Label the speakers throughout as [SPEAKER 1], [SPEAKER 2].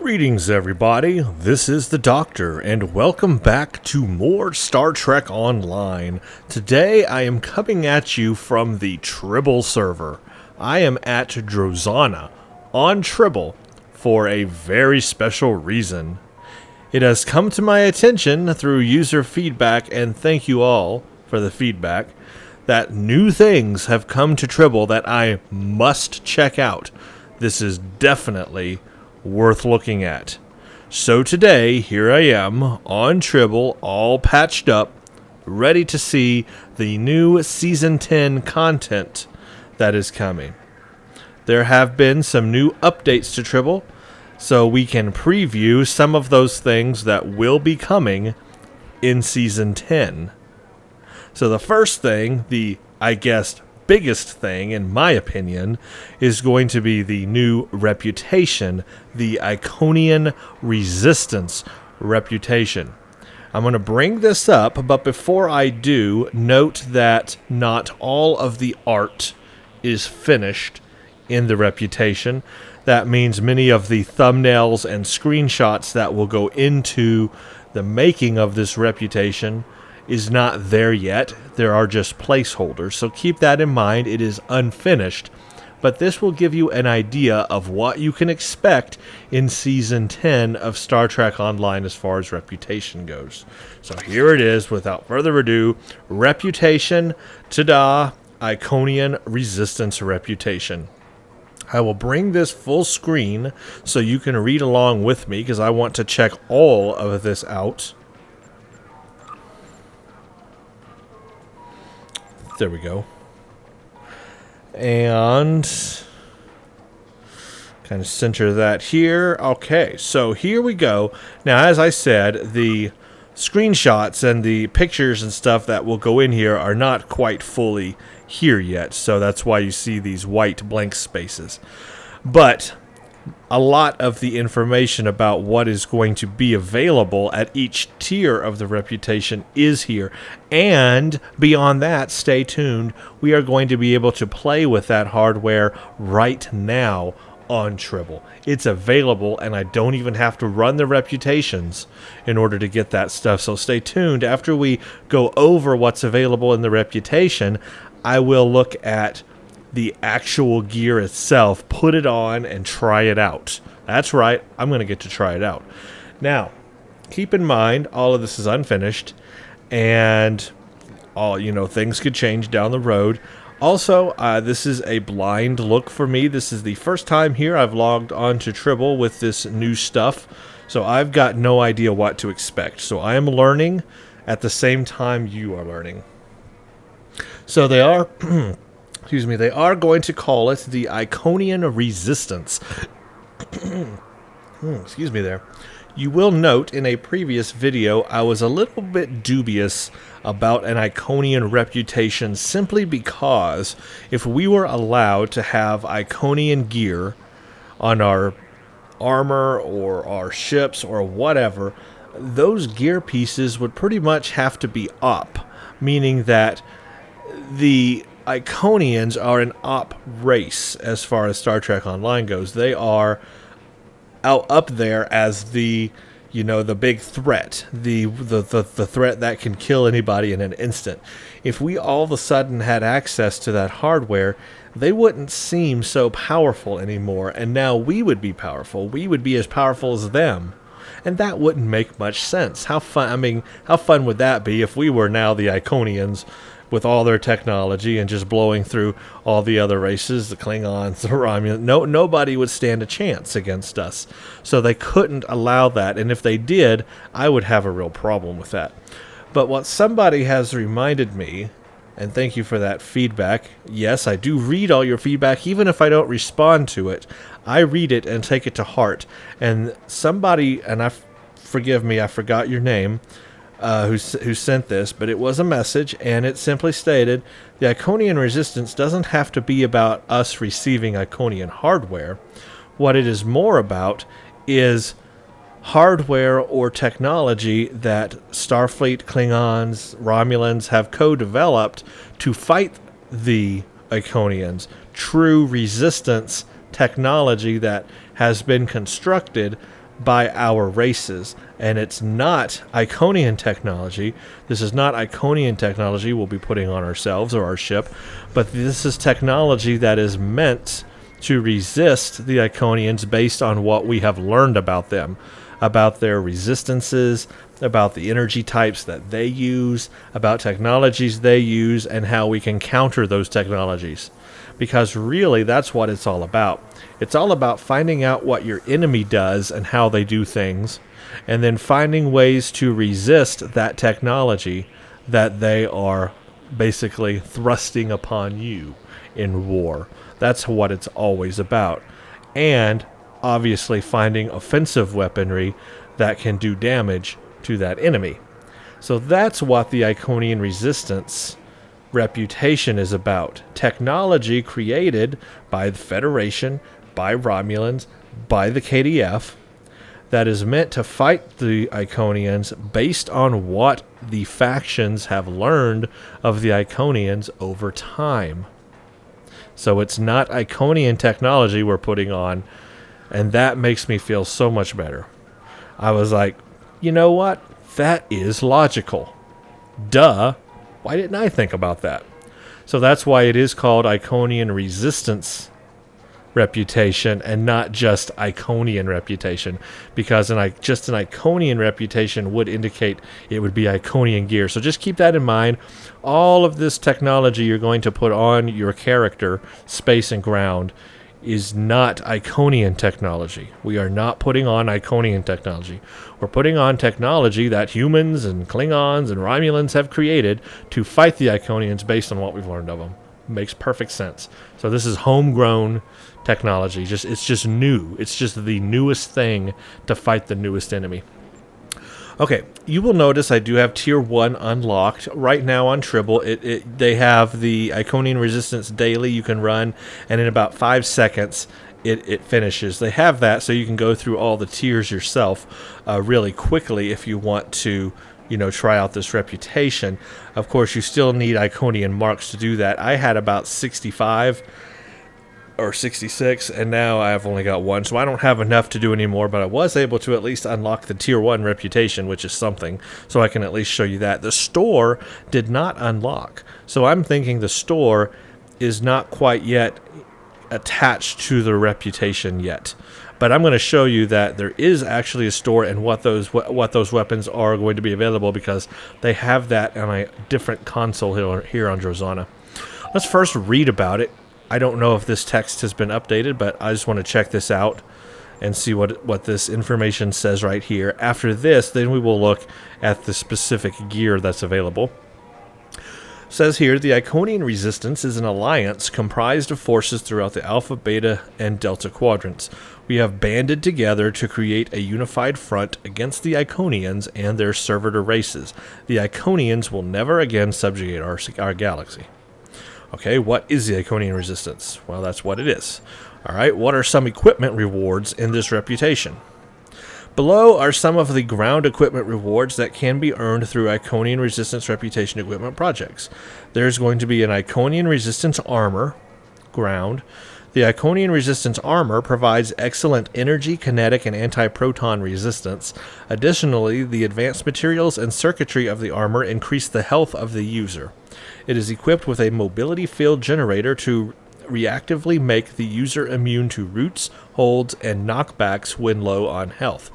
[SPEAKER 1] Greetings, everybody. This is the Doctor, and welcome back to more Star Trek Online. Today, I am coming at you from the Tribble server. I am at Drozana on Tribble for a very special reason. It has come to my attention through user feedback, and thank you all for the feedback, that new things have come to Tribble that I must check out. This is definitely worth looking at. So today, here I am on Tribble, all patched up, ready to see the new Season 10 content that is coming. There have been some new updates to Tribble, so we can preview some of those things that will be coming in Season 10. So the first thing, biggest thing, in my opinion, is going to be the new reputation, the Iconian Resistance Reputation. I'm going to bring this up, but before I do, note that not all of the art is finished in the reputation. That means many of the thumbnails and screenshots that will go into the making of this reputation is not there yet. There are just placeholders, so keep that in mind. It is unfinished, but this will give you an idea of what you can expect in Season 10 of Star Trek Online as far as reputation goes. So here it is, without further ado, Reputation, ta-da, Iconian Resistance Reputation. I will bring this full screen so you can read along with me, because I want to check all of this out. There we go. And kind of center that here. Okay, so here we go. Now, as I said, the screenshots and the pictures and stuff that will go in here are not quite fully here yet. So that's why you see these white blank spaces. But a lot of the information about what is going to be available at each tier of the reputation is here. And beyond that, stay tuned. We are going to be able to play with that hardware right now on Tribble. It's available, and I don't even have to run the reputations in order to get that stuff. So stay tuned. After we go over what's available in the reputation, I will look at the actual gear itself, put it on, and try it out. That's right, I'm going to get to try it out. Now, keep in mind, all of this is unfinished, and things could change down the road. Also, this is a blind look for me. This is the first time here I've logged on to Tribble with this new stuff, so I've got no idea what to expect. So I am learning at the same time you are learning. So they are... they are going to call it the Iconian Resistance. Excuse me there. You will note in a previous video I was a little bit dubious about an Iconian reputation, simply because if we were allowed to have Iconian gear on our armor or our ships or whatever, those gear pieces would pretty much have to be up, meaning that the Iconians are an op race as far as Star Trek Online goes. They are out up there as the big threat, the threat that can kill anybody in an instant. If we all of a sudden had access to that hardware, they wouldn't seem so powerful anymore, and now we would be powerful. We would be as powerful as them. And that wouldn't make much sense. How fun would that be if we were now the Iconians with all their technology and just blowing through all the other races, the Klingons, the Romulans? Nobody would stand a chance against us. So they couldn't allow that, and if they did, I would have a real problem with that. But what somebody has reminded me, and thank you for that feedback. Yes, I do read all your feedback, even if I don't respond to it. I read it and take it to heart. And somebody, and forgive me, I forgot your name, who sent this, but it was a message, and it simply stated, the Iconian Resistance doesn't have to be about us receiving Iconian hardware. What it is more about is hardware or technology that Starfleet, Klingons, Romulans have co-developed to fight the Iconians. True resistance technology that has been constructed by our races. And it's not Iconian technology. This is not Iconian technology we'll be putting on ourselves or our ship, but this is technology that is meant to resist the Iconians based on what we have learned about them, about their resistances, about the energy types that they use, about technologies they use, and how we can counter those technologies. Because really, that's what it's all about. It's all about finding out what your enemy does and how they do things, and then finding ways to resist that technology that they are basically thrusting upon you in war. That's what it's always about. And obviously finding offensive weaponry that can do damage to that enemy. So that's what the Iconian Resistance Reputation is about. Technology created by the Federation, by Romulans, by the KDF, that is meant to fight the Iconians based on what the factions have learned of the Iconians over time. So it's not Iconian technology we're putting on, and that makes me feel so much better. I was like, you know what? That is logical. Duh. Why didn't I think about that? So that's why it is called Iconian Resistance Reputation and not just Iconian Reputation, because just an Iconian Reputation would indicate it would be Iconian gear. So just keep that in mind. All of this technology you're going to put on your character, space and ground, is not Iconian technology. We are not putting on Iconian technology. We're putting on technology that humans and Klingons and Romulans have created to fight the Iconians based on what we've learned of them. Makes perfect sense. So this is homegrown technology. It's just new. It's just the newest thing to fight the newest enemy. Okay, you will notice I do have Tier 1 unlocked. Right now on Tribble, they have the Iconian Resistance Daily you can run, and in about 5 seconds, it finishes. They have that so you can go through all the tiers yourself really quickly if you want to, try out this reputation. Of course, you still need Iconian marks to do that. I had about 65 or 66, and now I've only got one, so I don't have enough to do anymore, but I was able to at least unlock the Tier 1 reputation, which is something, so I can at least show you that. The store did not unlock, so I'm thinking the store is not quite yet attached to the reputation yet. But I'm going to show you that there is actually a store and what those weapons are going to be available, because they have that on a different console here on Drozana. Let's first read about it. I don't know if this text has been updated, but I just want to check this out and see what this information says right here. After this, then we will look at the specific gear that's available. It says here, the Iconian Resistance is an alliance comprised of forces throughout the Alpha, Beta, and Delta quadrants. We have banded together to create a unified front against the Iconians and their servitor races. The Iconians will never again subjugate our galaxy. Okay, what is the Iconian Resistance? Well, that's what it is. Alright, what are some equipment rewards in this reputation? Below are some of the ground equipment rewards that can be earned through Iconian Resistance Reputation equipment projects. There's going to be an Iconian Resistance Armor, ground. The Iconian Resistance Armor provides excellent energy, kinetic, and anti-proton resistance. Additionally, the advanced materials and circuitry of the armor increase the health of the user. It is equipped with a mobility field generator to reactively make the user immune to roots, holds, and knockbacks when low on health.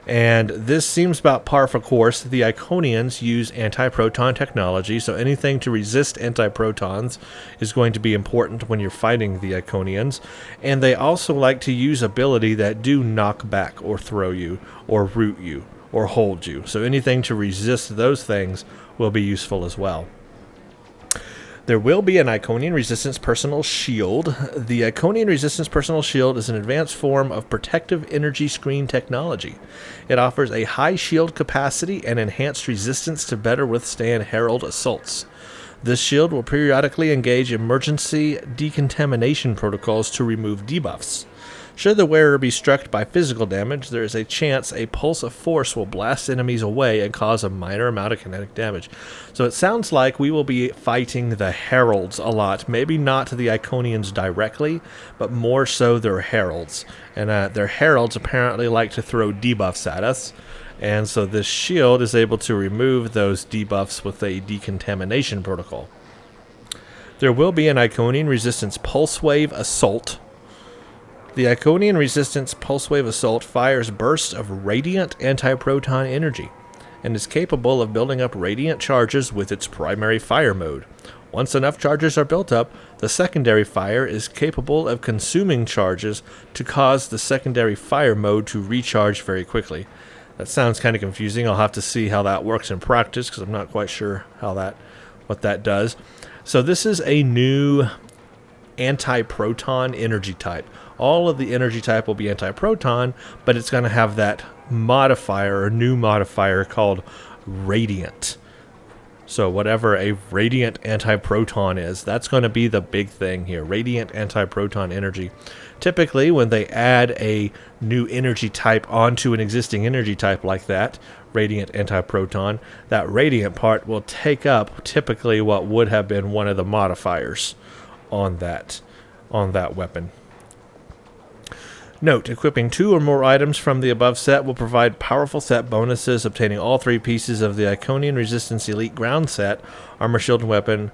[SPEAKER 1] And this seems about par for course. The Iconians use anti-proton technology, so anything to resist anti-protons is going to be important when you're fighting the Iconians. And they also like to use ability that do knock back or throw you, or root you, or hold you. So anything to resist those things will be useful as well. There will be an Iconian Resistance Personal Shield. The Iconian Resistance Personal Shield is an advanced form of protective energy screen technology. It offers a high shield capacity and enhanced resistance to better withstand Herald assaults. This shield will periodically engage emergency decontamination protocols to remove debuffs. Should the wearer be struck by physical damage, there is a chance a pulse of force will blast enemies away and cause a minor amount of kinetic damage. So it sounds like we will be fighting the heralds a lot. Maybe not the Iconians directly, but more so their heralds. And their heralds apparently like to throw debuffs at us. And so this shield is able to remove those debuffs with a decontamination protocol. There will be an Iconian Resistance Pulse Wave Assault. The Iconian Resistance Pulse Wave Assault fires bursts of radiant anti-proton energy and is capable of building up radiant charges with its primary fire mode. Once enough charges are built up, the secondary fire is capable of consuming charges to cause the secondary fire mode to recharge very quickly. That sounds kind of confusing. I'll have to see how that works in practice because I'm not quite sure what that does. So this is a new anti-proton energy type. All of the energy type will be anti-proton, but it's going to have that modifier or new modifier called radiant. So whatever a radiant anti-proton is, that's going to be the big thing here. Radiant anti-proton energy. Typically, when they add a new energy type onto an existing energy type like that, radiant anti-proton, that radiant part will take up typically what would have been one of the modifiers on that weapon. Note, equipping 2 or more items from the above set will provide powerful set bonuses. Obtaining all 3 pieces of the Iconian Resistance Elite Ground Set, Armor, Shield, and Weapon,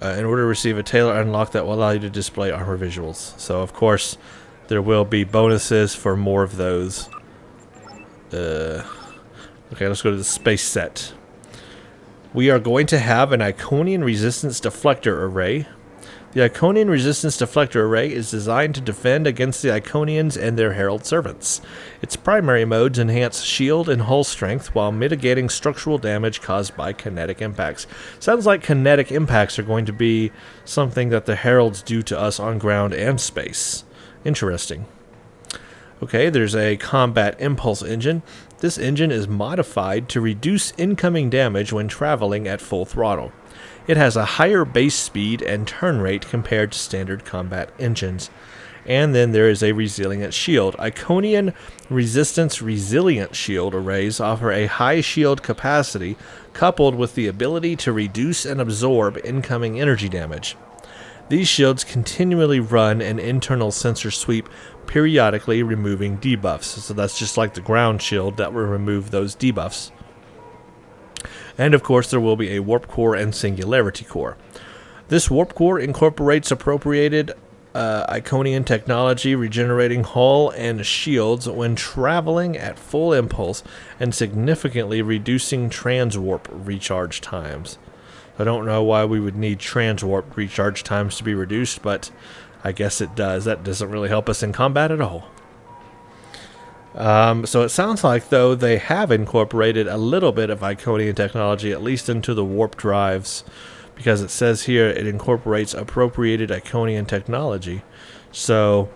[SPEAKER 1] in order to receive a Tailor unlock that will allow you to display armor visuals. So, of course, there will be bonuses for more of those. Okay, let's go to the space set. We are going to have an Iconian Resistance Deflector Array. The Iconian Resistance Deflector Array is designed to defend against the Iconians and their Herald Servants. Its primary modes enhance shield and hull strength while mitigating structural damage caused by kinetic impacts. Sounds like kinetic impacts are going to be something that the Heralds do to us on ground and space. Interesting. Okay, there's a Combat Impulse Engine. This engine is modified to reduce incoming damage when traveling at full throttle. It has a higher base speed and turn rate compared to standard combat engines. And then there is a Resilient Shield. Iconian Resistance Resilient Shield arrays offer a high shield capacity coupled with the ability to reduce and absorb incoming energy damage. These shields continually run an internal sensor sweep, periodically removing debuffs. So that's just like the ground shield that will remove those debuffs. And of course there will be a Warp Core and Singularity Core. This Warp Core incorporates appropriated Iconian technology, regenerating hull and shields when traveling at full impulse and significantly reducing transwarp recharge times. I don't know why we would need transwarp recharge times to be reduced, but I guess it does. That doesn't really help us in combat at all. So it sounds like, though, they have incorporated a little bit of Iconian technology, at least into the warp drives, because it says here it incorporates appropriated Iconian technology. So,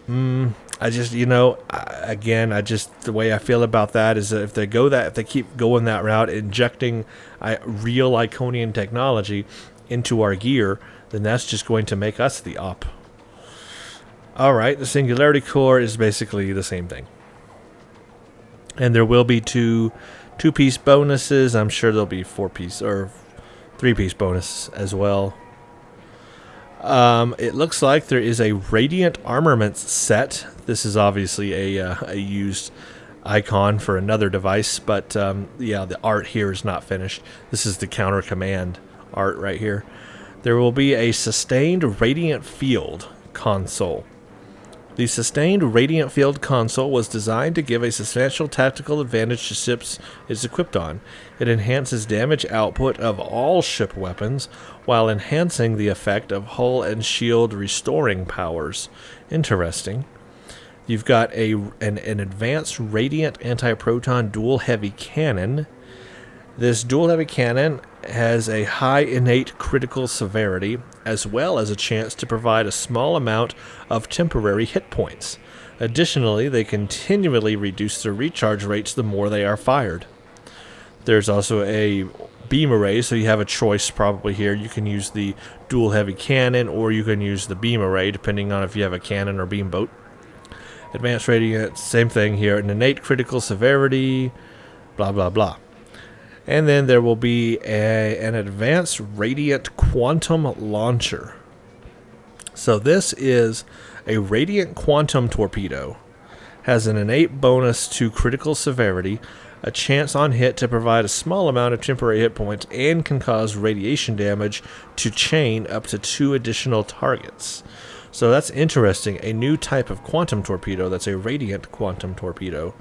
[SPEAKER 1] I just, the way I feel about that is that if they keep going that route, injecting real Iconian technology into our gear, then that's just going to make us the op. Alright, the Singularity Core is basically the same thing. And there will be two-piece bonuses. I'm sure there'll be 4-piece or 3-piece bonus as well. It looks like there is a Radiant Armaments set. This is obviously a used icon for another device, but yeah, the art here is not finished. This is the counter command art right here. There will be a Sustained Radiant Field console. The Sustained Radiant Field console was designed to give a substantial tactical advantage to ships it is equipped on. It enhances damage output of all ship weapons while enhancing the effect of hull and shield restoring powers. Interesting. You've got an advanced Radiant Anti-Proton Dual Heavy Cannon. This Dual Heavy Cannon has a high innate critical severity, as well as a chance to provide a small amount of temporary hit points. Additionally, they continually reduce their recharge rates the more they are fired. There's also a beam array, so you have a choice probably here. You can use the Dual Heavy Cannon, or you can use the beam array, depending on if you have a cannon or beam boat. Advanced Radiant, same thing here. An innate critical severity, blah, blah, blah. And then there will be an Advanced Radiant Quantum Launcher. So this is a Radiant Quantum Torpedo. Has an innate bonus to critical severity, a chance on hit to provide a small amount of temporary hit points, and can cause radiation damage to chain up to 2 additional targets. So that's interesting. A new type of quantum torpedo that's a radiant quantum torpedo.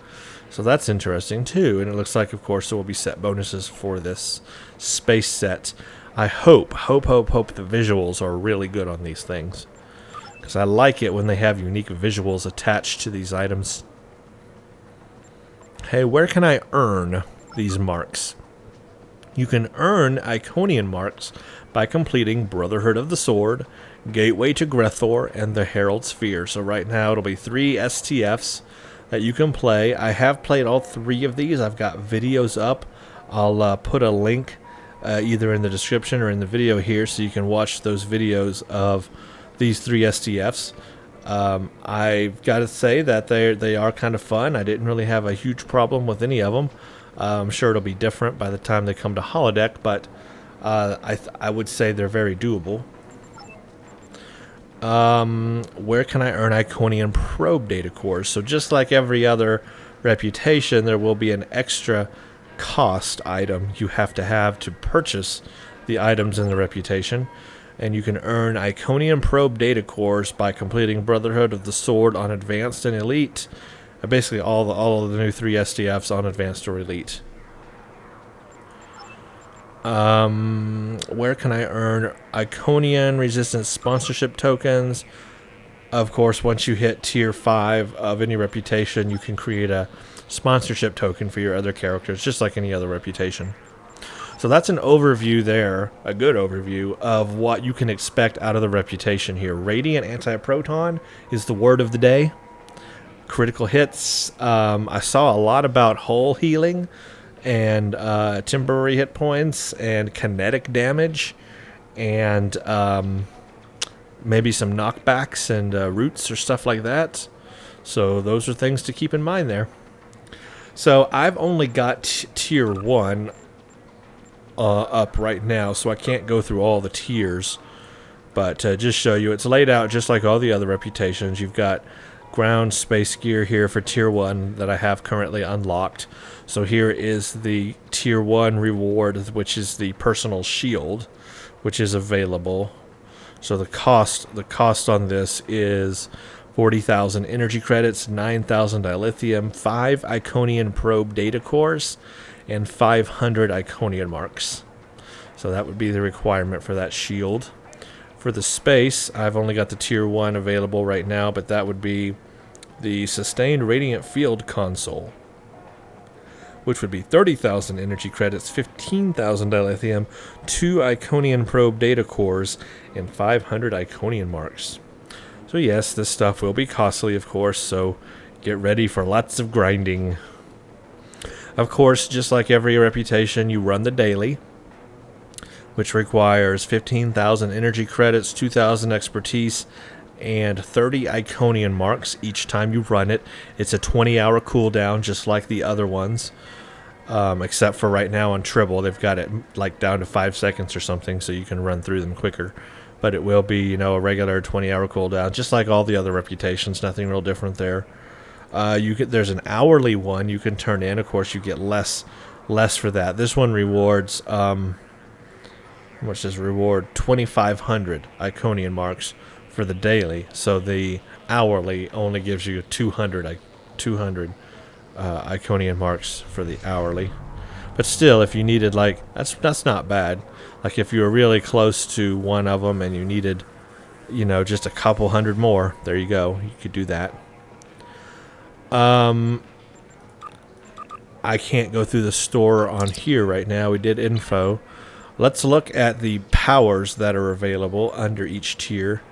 [SPEAKER 1] So that's interesting too. And it looks like, of course, there will be set bonuses for this space set. I hope the visuals are really good on these things, because I like it when they have unique visuals attached to these items. Hey, where can I earn these marks? You can earn Iconian marks by completing Brotherhood of the Sword, Gateway to Grethor, and the Herald Sphere. So right now it'll be 3 STFs that you can play. I have played all 3 of these. I've got videos up. I'll put a link either in the description or in the video here so you can watch those videos of these 3 STFs. I've got to say that they are kind of fun. I didn't really have a huge problem with any of them. I'm sure it'll be different by the time they come to holodeck, but I would say they're very doable. Where can I earn Iconian Probe data cores? So just like every other reputation, there will be an extra cost item you have to purchase the items in the reputation. And you can earn Iconian Probe data cores by completing Brotherhood of the Sword on Advanced and Elite. Basically all of the new 3 SDFs on Advanced or Elite. Where can I earn Iconian Resistance Sponsorship tokens? Of course, once you hit tier 5 of any reputation, you can create a sponsorship token for your other characters, just like any other reputation. So that's an overview there, a good overview of what you can expect out of the reputation here. Radiant anti-proton is the word of the day. Critical hits. I saw a lot about hull healing and temporary hit points and kinetic damage and maybe some knockbacks and roots or stuff like that. So those are things to keep in mind there. So I've only got tier 1 up right now, so I can't go through all the tiers, but just show you, it's laid out just like all the other reputations. You've got ground space gear here for tier 1 that I have currently unlocked. So here is the tier 1 reward, which is the personal shield, which is available. So the cost on this is 40,000 energy credits, 9,000 dilithium, 5 Iconian probe data cores, and 500 Iconian marks. So that would be the requirement for that shield. For the space, I've only got the tier 1 available right now, but that would be the Sustained Radiant Field console, which would be 30,000 energy credits, 15,000 dilithium, 2 Iconian probe data cores, and 500 Iconian marks. So yes, this stuff will be costly, of course, so get ready for lots of grinding. Of course, just like every reputation, you run the daily, which requires 15,000 energy credits, 2,000 expertise, and 30 Iconian marks each time you run it. It's a 20-hour cooldown, just like the other ones, except for right now on Tribble, they've got it like down to 5 seconds or something, so you can run through them quicker. But it will be, a regular 20-hour cooldown, just like all the other reputations. Nothing real different there. There's an hourly one you can turn in. Of course, you get less for that. This one rewards, which is reward 2,500 Iconian marks for the daily. So the hourly only gives you 200 Iconian marks for the hourly. But still, if you needed, that's not bad. Like if you were really close to one of them and you needed, just a couple hundred more, there you go. You could do that. I can't go through the store on here right now. We did info. Let's look at the powers that are available under each tier.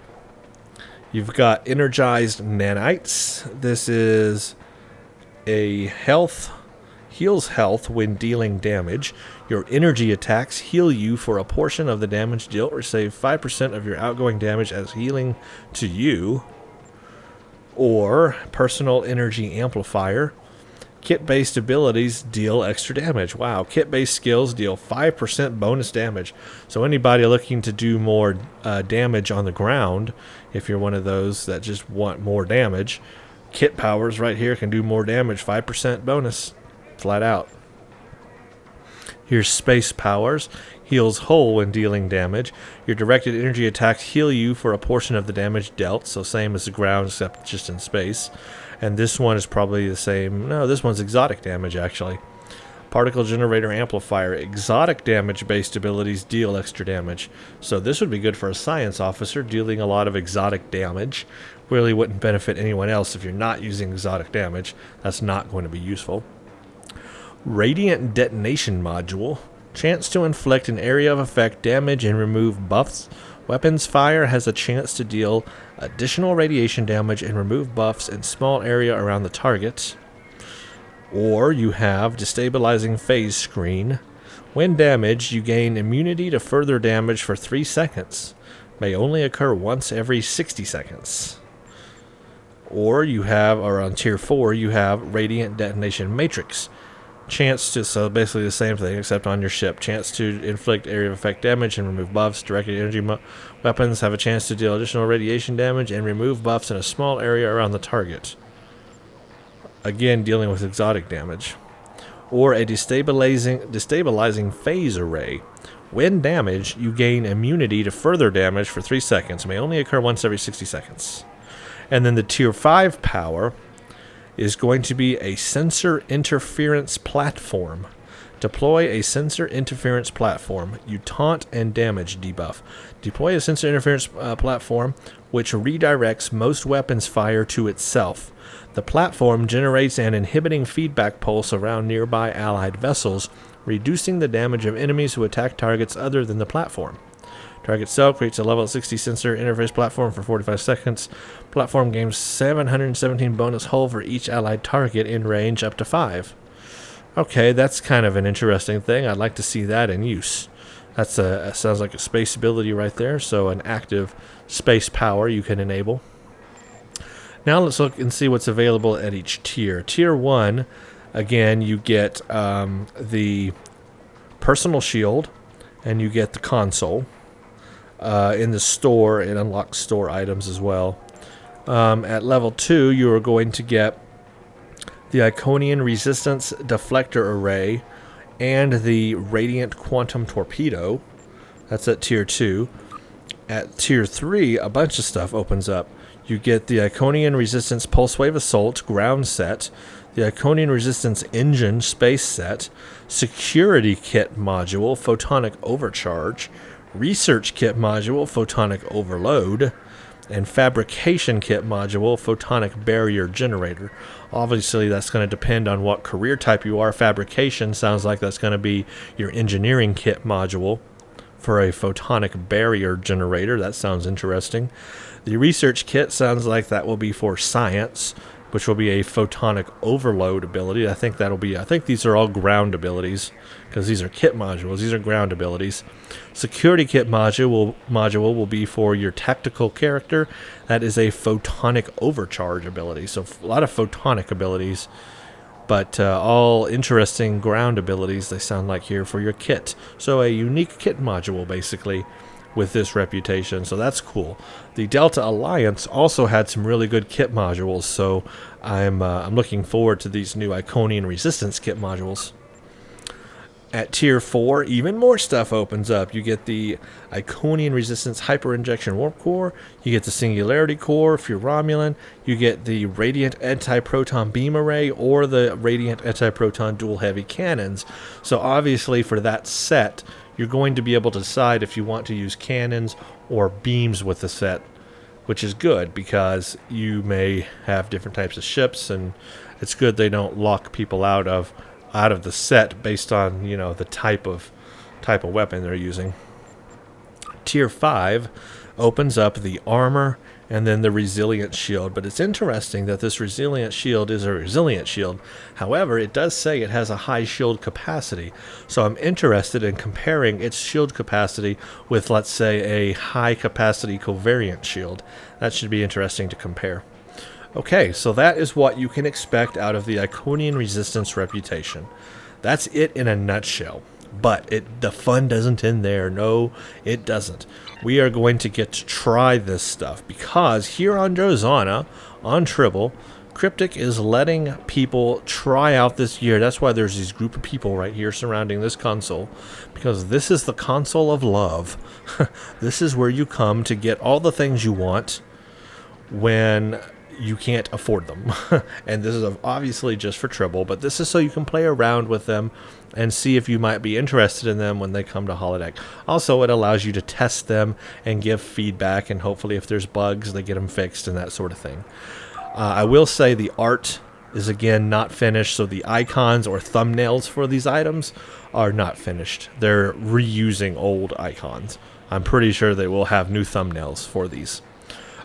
[SPEAKER 1] You've got Energized Nanites. This is a heals health when dealing damage. Your energy attacks heal you for a portion of the damage dealt, or save 5% of your outgoing damage as healing to you. Or personal energy amplifier. Kit-based abilities deal extra damage. Wow, kit-based skills deal 5% bonus damage. So anybody looking to do more damage on the ground, if you're one of those that just want more damage, kit powers right here can do more damage, 5% bonus, flat out. Here's space powers. Heals whole when dealing damage. Your directed energy attacks heal you for a portion of the damage dealt, so same as the ground except just in space. And this one is probably the same. No, this one's exotic damage, actually. Particle generator amplifier. Exotic damage-based abilities deal extra damage. So this would be good for a science officer dealing a lot of exotic damage. Really wouldn't benefit anyone else if you're not using exotic damage. That's not going to be useful. Radiant detonation module. Chance to inflict an area of effect damage and remove buffs. Weapons fire has a chance to deal additional radiation damage and remove buffs in small area around the target. Or you have destabilizing phase screen. When damaged, you gain immunity to further damage for 3 seconds. May only occur once every 60 seconds. Or you have, or on tier 4, you have radiant detonation matrix. Chance to, so basically the same thing except on your ship. Chance to inflict area of effect damage and remove buffs. Directed energy weapons have a chance to deal additional radiation damage and remove buffs in a small area around the target. Again, dealing with exotic damage. Or a destabilizing phase array. When damaged, you gain immunity to further damage for 3 seconds. May only occur once every 60 seconds. And then the tier 5 power is going to be a sensor interference platform. Deploy a sensor interference platform. You taunt and damage debuff. Deploy a sensor interference platform which redirects most weapons fire to itself. The platform generates an inhibiting feedback pulse around nearby allied vessels, reducing the damage of enemies who attack targets other than the platform. Target cell creates a level 60 sensor interface platform for 45 seconds. Platform gains 717 bonus hull for each allied target in range up to 5. Okay, that's kind of an interesting thing. I'd like to see that in use. That sounds like a space ability right there, so an active space power you can enable. Now let's look and see what's available at each tier. Tier 1, again, you get the personal shield, and you get the console. In the store, it unlocks store items as well. At level 2, you are going to get the Iconian Resistance Deflector Array and the Radiant Quantum Torpedo. That's at Tier 2. At Tier 3, a bunch of stuff opens up. You get the Iconian Resistance Pulse Wave Assault ground set, the Iconian Resistance Engine space set, Security Kit module, Photonic Overcharge, Research Kit module, Photonic Overload, and Fabrication Kit module, Photonic Barrier Generator. Obviously, that's going to depend on what career type you are. Fabrication sounds like that's going to be your Engineering Kit module for a Photonic Barrier Generator. That sounds interesting. The Research Kit sounds like that will be for Science, which will be a Photonic Overload ability. I think these are all ground abilities, because these are kit modules. These are ground abilities. Security Kit module will be for your tactical character. That is a Photonic Overcharge ability. So a lot of photonic abilities, but all interesting ground abilities they sound like here for your kit. So a unique kit module, basically, with this reputation, so that's cool. The Delta Alliance also had some really good kit modules, so I'm looking forward to these new Iconian Resistance kit modules. At Tier 4, even more stuff opens up. You get the Iconian Resistance Hyper Injection Warp Core, you get the Singularity Core if you're Romulan, you get the Radiant Anti-Proton Beam Array, or the Radiant Anti-Proton Dual Heavy Cannons. So obviously for that set, you're going to be able to decide if you want to use cannons or beams with the set, which is good because you may have different types of ships, and it's good they don't lock people out of the set based on, you know, the type of weapon they're using. Tier 5 opens up the armor and then the resilient shield, but it's interesting that this resilient shield is a resilient shield. However, it does say it has a high shield capacity, so I'm interested in comparing its shield capacity with, let's say, a high capacity covariant shield. That should be interesting to compare. Okay, so that is what you can expect out of the Iconian Resistance Reputation. That's it in a nutshell. But the fun doesn't end there. No, it doesn't. We are going to get to try this stuff because here on Jozana, on Tribble, Cryptic is letting people try out this year. That's why there's these group of people right here surrounding this console, because this is the console of love. This is where you come to get all the things you want when you can't afford them. And this is obviously just for Tribble, but this is so you can play around with them and see if you might be interested in them when they come to holodeck. Also, it allows you to test them and give feedback, and hopefully if there's bugs, they get them fixed and that sort of thing. I will say the art is again not finished, so the icons or thumbnails for these items are not finished. They're reusing old icons. I'm pretty sure they will have new thumbnails for these.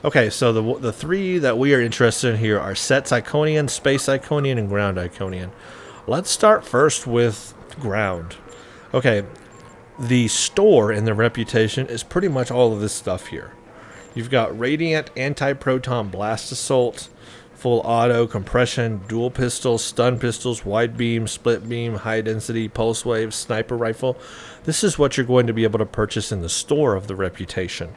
[SPEAKER 1] Okay, so the three that we are interested in here are Sets Iconian, Space Iconian, and Ground Iconian. Let's start first with Ground. Okay, the store in the Reputation is pretty much all of this stuff here. You've got Radiant, Anti-Proton, Blast Assault, Full Auto, Compression, Dual Pistols, Stun Pistols, Wide Beam, Split Beam, High Density, Pulse Wave, Sniper Rifle. This is what you're going to be able to purchase in the store of the Reputation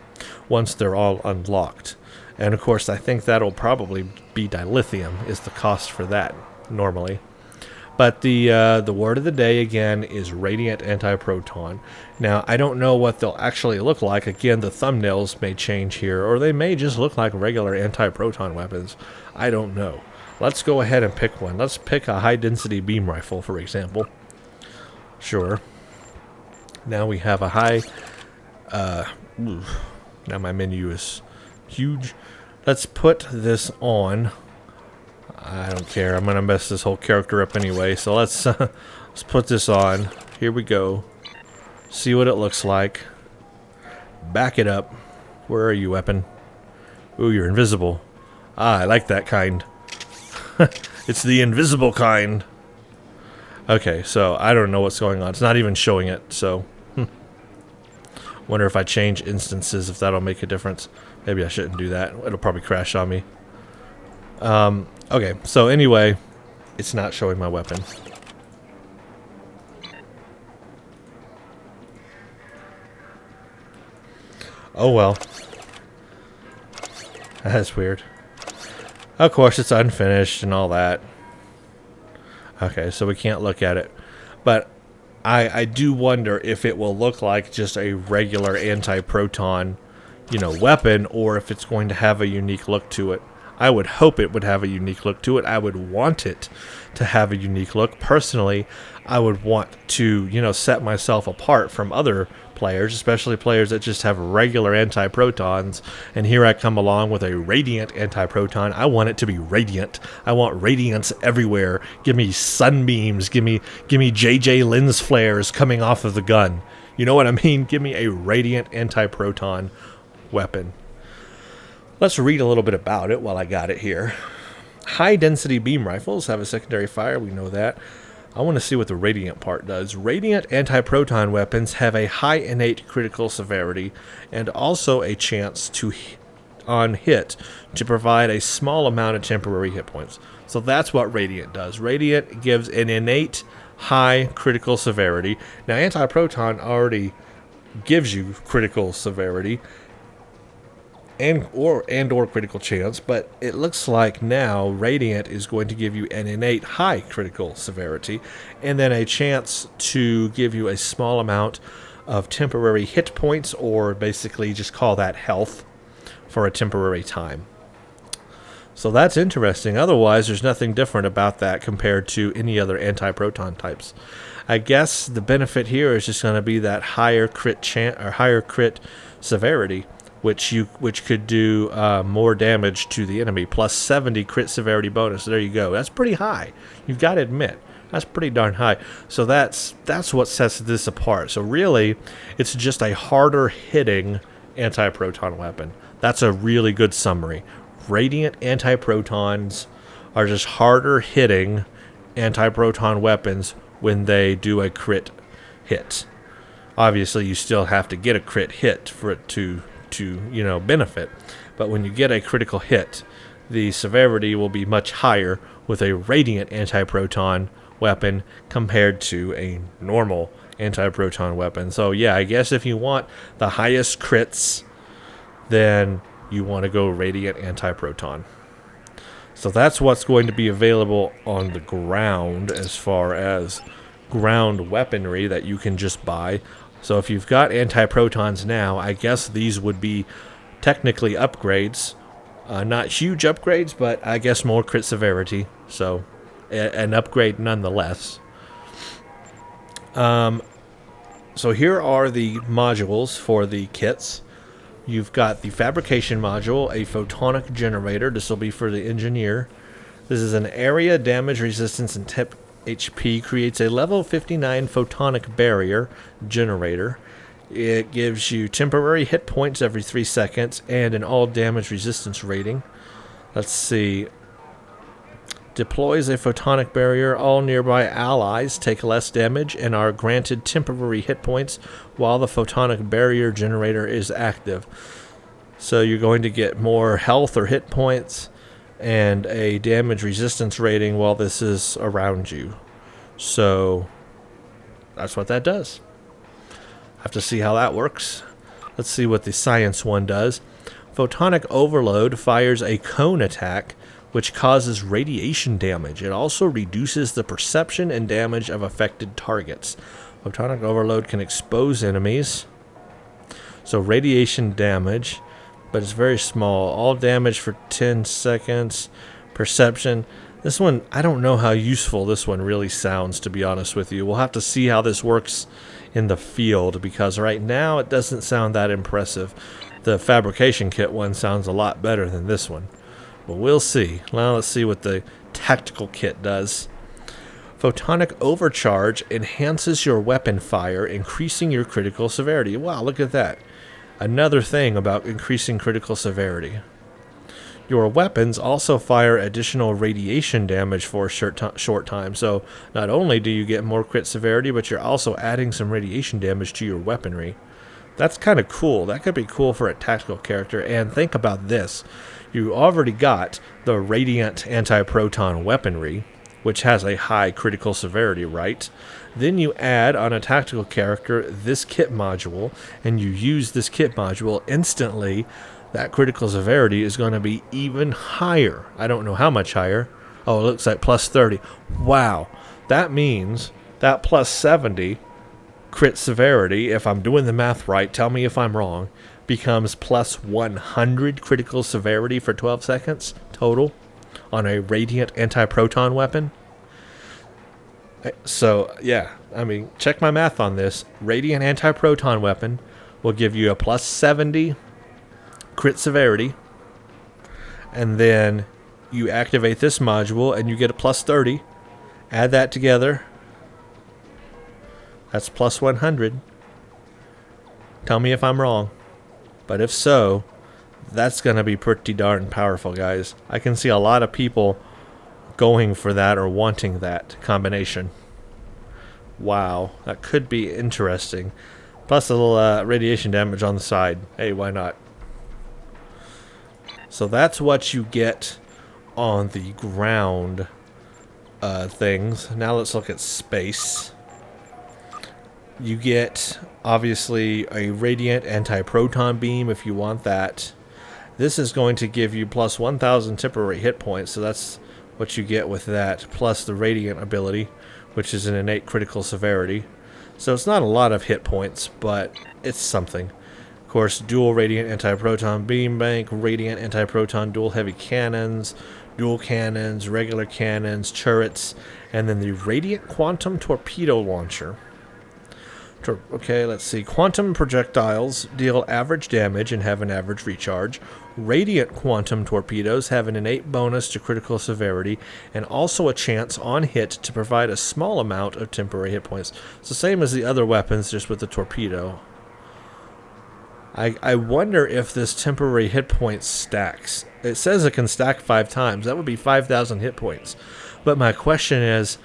[SPEAKER 1] once they're all unlocked. And of course, I think that'll probably be dilithium is the cost for that normally. But the word of the day again is Radiant Anti-Proton. Now, I don't know what they'll actually look like. Again, the thumbnails may change here, or they may just look like regular anti-proton weapons. I don't know. Let's go ahead and pick one. Let's pick a high-density beam rifle, for example. Sure. Now we have a high... now my menu is huge. Let's put this on. I don't care. I'm going to mess this whole character up anyway. So let's put this on. Here we go. See what it looks like. Back it up. Where are you, weapon? Ooh, you're invisible. Ah, I like that kind. It's the invisible kind. Okay, so I don't know what's going on. It's not even showing it, so... Wonder if I change instances, if that'll make a difference. Maybe I shouldn't do that. It'll probably crash on me. Okay, so anyway, it's not showing my weapon. Oh well. That's weird. Of course, it's unfinished and all that. Okay, so we can't look at it. But I do wonder if it will look like just a regular anti-proton, weapon, or if it's going to have a unique look to it. I would hope it would have a unique look to it. I would want it to have a unique look. Personally, I would want to, set myself apart from other players, especially players that just have regular anti-protons. And here I come along with a radiant anti-proton. I want it to be radiant. I want radiance everywhere. Give me sunbeams. Give me JJ lens flares coming off of the gun. You know what I mean? Give me a radiant anti-proton weapon. Let's read a little bit about it while I got it here. High-density beam rifles have a secondary fire. We know that. I want to see what the radiant part does. Radiant anti-proton weapons have a high innate critical severity and also a chance on hit to provide a small amount of temporary hit points. So that's what Radiant does. Radiant gives an innate high critical severity. Now, anti-proton already gives you critical severity and or critical chance, but it looks like now Radiant is going to give you an innate high critical severity and then a chance to give you a small amount of temporary hit points, or basically just call that health for a temporary time. So that's interesting. Otherwise, there's nothing different about that compared to any other anti-proton types. I guess the benefit here is just going to be that higher crit higher crit severity, which could do more damage to the enemy. Plus 70 crit severity bonus. There you go. That's pretty high. You've got to admit. That's pretty darn high. So that's what sets this apart. So really, it's just a harder hitting anti-proton weapon. That's a really good summary. Radiant anti-protons are just harder hitting anti-proton weapons when they do a crit hit. Obviously, you still have to get a crit hit for it to benefit. But when you get a critical hit, the severity will be much higher with a radiant anti-proton weapon compared to a normal anti-proton weapon. So yeah, I guess if you want the highest crits, then you want to go radiant anti-proton. So that's what's going to be available on the ground as far as ground weaponry that you can just buy. So if you've got anti-protons now, I guess these would be technically upgrades. Not huge upgrades, but I guess more crit severity. So an upgrade nonetheless. So here are the modules for the kits. You've got the fabrication module, a photonic generator. This will be for the engineer. This is an area damage resistance and tip HP. Creates a level 59 photonic barrier generator. It gives you temporary hit points every 3 seconds and an all damage resistance rating. Let's see. Deploys a photonic barrier. All nearby allies take less damage and are granted temporary hit points while the photonic barrier generator is active. So you're going to get more health or hit points and a damage resistance rating while this is around you. So that's what that does. Have to see how that works. Let's see what the science one does. Photonic overload fires a cone attack which causes radiation damage. It also reduces the perception and damage of affected targets. Photonic overload can expose enemies. So radiation damage, but it's very small. All damage for 10 seconds. Perception. This one, I don't know how useful this one really sounds, to be honest with you. We'll have to see how this works in the field, because right now it doesn't sound that impressive. The fabrication kit one sounds a lot better than this one. But we'll see. Now let's see what the tactical kit does. Photonic overcharge enhances your weapon fire, increasing your critical severity. Wow, look at that. Another thing about increasing critical severity. Your weapons also fire additional radiation damage for a short time. So not only do you get more crit severity, but you're also adding some radiation damage to your weaponry. That's kind of cool. That could be cool for a tactical character. And think about this. You already got the radiant anti-proton weaponry, which has a high critical severity, right? Then you add on a tactical character this kit module, and you use this kit module instantly. That critical severity is going to be even higher. I don't know how much higher. Oh, it looks like plus 30. Wow. That means that plus 70 crit severity, if I'm doing the math right, tell me if I'm wrong, becomes plus 100 critical severity for 12 seconds total on a radiant anti-proton weapon. So, yeah, I mean, check my math on this. Radiant anti-proton weapon will give you a plus 70 crit severity, and then you activate this module and you get a plus 30. Add that together. That's plus 100. Tell me if I'm wrong. But if so, that's going to be pretty darn powerful, guys. I can see a lot of people going for that or wanting that combination. Wow, that could be interesting. Plus a little radiation damage on the side. Hey, why not? So that's what you get on the ground things. Now let's look at space. You get, obviously, a radiant anti-proton beam if you want that. This is going to give you plus 1,000 temporary hit points, so that's what you get with that, plus the radiant ability, which is an innate critical severity. So it's not a lot of hit points, but it's something. Of course, dual radiant anti-proton beam bank, radiant anti-proton dual heavy cannons, dual cannons, regular cannons, turrets, and then the radiant quantum torpedo launcher. Okay, let's see. Quantum projectiles deal average damage and have an average recharge. Radiant quantum torpedoes have an innate bonus to critical severity and also a chance on hit to provide a small amount of temporary hit points. It's the same as the other weapons, just with the torpedo. I wonder if this temporary hit points stacks. It says it can stack 5 times. That would be 5,000 hit points. But my question is,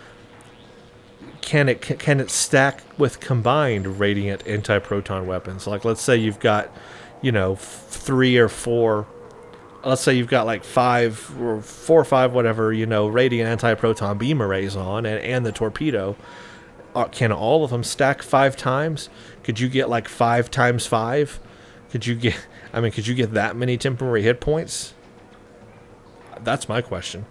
[SPEAKER 1] can it stack with combined radiant anti-proton weapons? Like, let's say you've got, 3 or 4 let's say you've got like 5 or 4 or 5, whatever, radiant anti-proton beam arrays on, and the torpedo. Can all of them stack 5 times? Could you get like 5 times 5? Could you get that many temporary hit points? That's my question.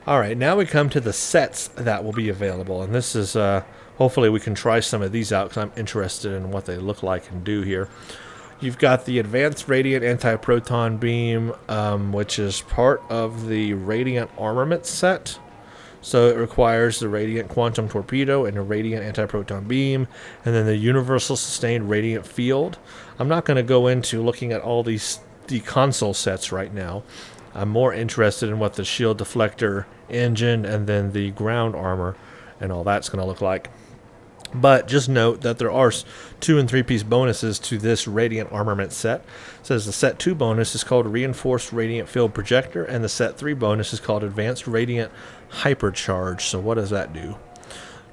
[SPEAKER 1] Alright, now we come to the sets that will be available. And this is, hopefully we can try some of these out because I'm interested in what they look like and do here. You've got the Advanced Radiant Anti-Proton Beam, which is part of the Radiant Armament set. So it requires the Radiant Quantum Torpedo and a Radiant Anti-Proton Beam, and then the Universal Sustained Radiant Field. I'm not going to go into looking at all the console sets right now. I'm more interested in what the Shield Deflector engine and then the ground armor and all that's going to look like. But just note that there are 2 and 3-piece bonuses to this Radiant Armament set. It says the Set 2 bonus is called Reinforced Radiant Field Projector, and the Set 3 bonus is called Advanced Radiant Hypercharge. So what does that do?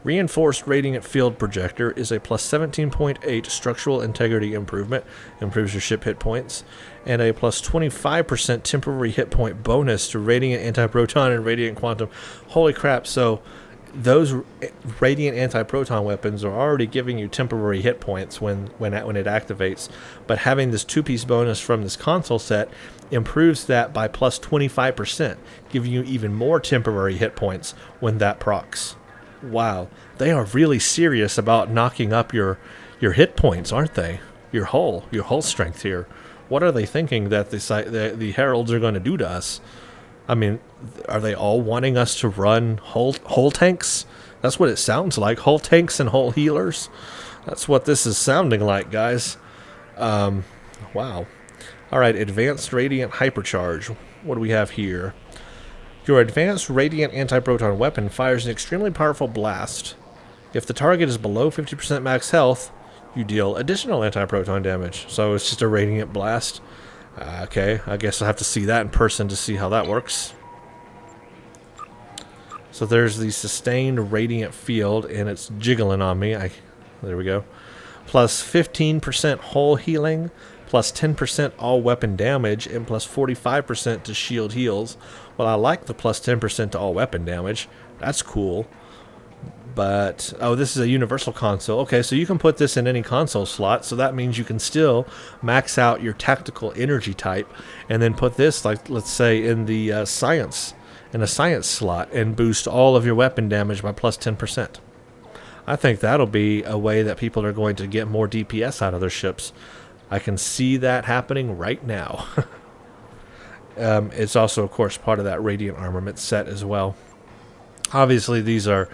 [SPEAKER 1] Reinforced Radiant Field Projector is a plus 17.8 structural integrity improvement, improves your ship hit points, and a plus 25% temporary hit point bonus to Radiant Anti-Proton and Radiant Quantum. Holy crap, so those Radiant Anti-Proton weapons are already giving you temporary hit points when it activates, but having this 2-piece bonus from this console set improves that by plus 25%, giving you even more temporary hit points when that procs. Wow, they are really serious about knocking up your hit points, aren't they? Your hull strength here. What are they thinking that the Heralds are going to do to us? I mean, are they all wanting us to run hull tanks? That's what it sounds like. Hull tanks and hull healers. That's what this is sounding like, guys. Wow. All right, Advanced Radiant Hypercharge. What do we have here? Your Advanced Radiant Anti-Proton weapon fires an extremely powerful blast. If the target is below 50% max health, you deal additional anti-proton damage. So it's just a Radiant Blast. Okay, I guess I'll have to see that in person to see how that works. So there's the Sustained Radiant Field, and it's jiggling on me. There we go. Plus 15% hull healing, plus 10% all weapon damage, and plus 45% to shield heals. Well, I like the plus 10% to all weapon damage. That's cool. But, oh, this is a universal console. Okay, so you can put this in any console slot, so that means you can still max out your tactical energy type and then put this, like, let's say, in the science slot and boost all of your weapon damage by plus 10%. I think that'll be a way that people are going to get more DPS out of their ships. I can see that happening right now. It's also, of course, part of that Radiant Armament set as well. Obviously, these are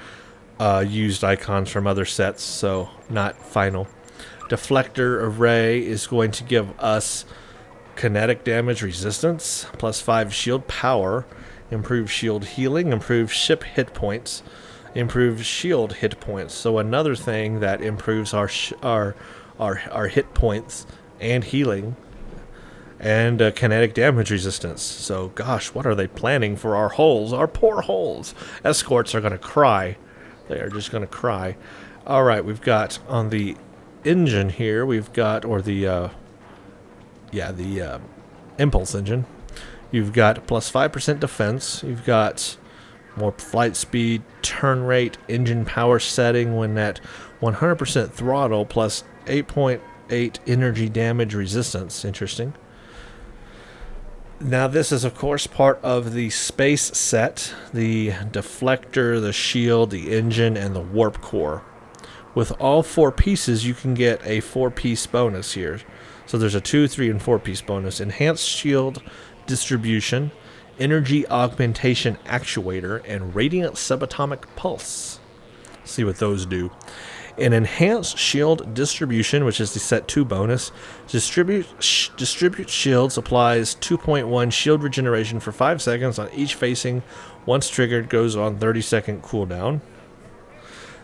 [SPEAKER 1] used icons from other sets, so not final. Deflector Array is going to give us kinetic damage resistance, plus 5 shield power, improved shield healing, improved ship hit points, improved shield hit points. So another thing that improves our hit points and healing, and kinetic damage resistance. So gosh, what are they planning for our hulls? Our poor hulls. Escorts are going to cry. They are just going to cry. All right, we've got on the engine here, we've got, or the impulse engine. You've got plus 5% defense. You've got more flight speed, turn rate, engine power setting when at 100% throttle, plus 8.8 energy damage resistance. Interesting. Now this is of course part of the space set, the deflector, the shield, the engine, and the warp core. With all 4 pieces you can get a 4-piece bonus here. So there's a 2, 3, and 4-piece bonus. Enhanced shield distribution, energy augmentation actuator, and radiant subatomic pulse. Let's see what those do. An enhanced shield distribution, which is the set 2 bonus, distribute shields, applies 2.1 shield regeneration for 5 seconds on each facing. Once triggered, goes on 30-second cooldown.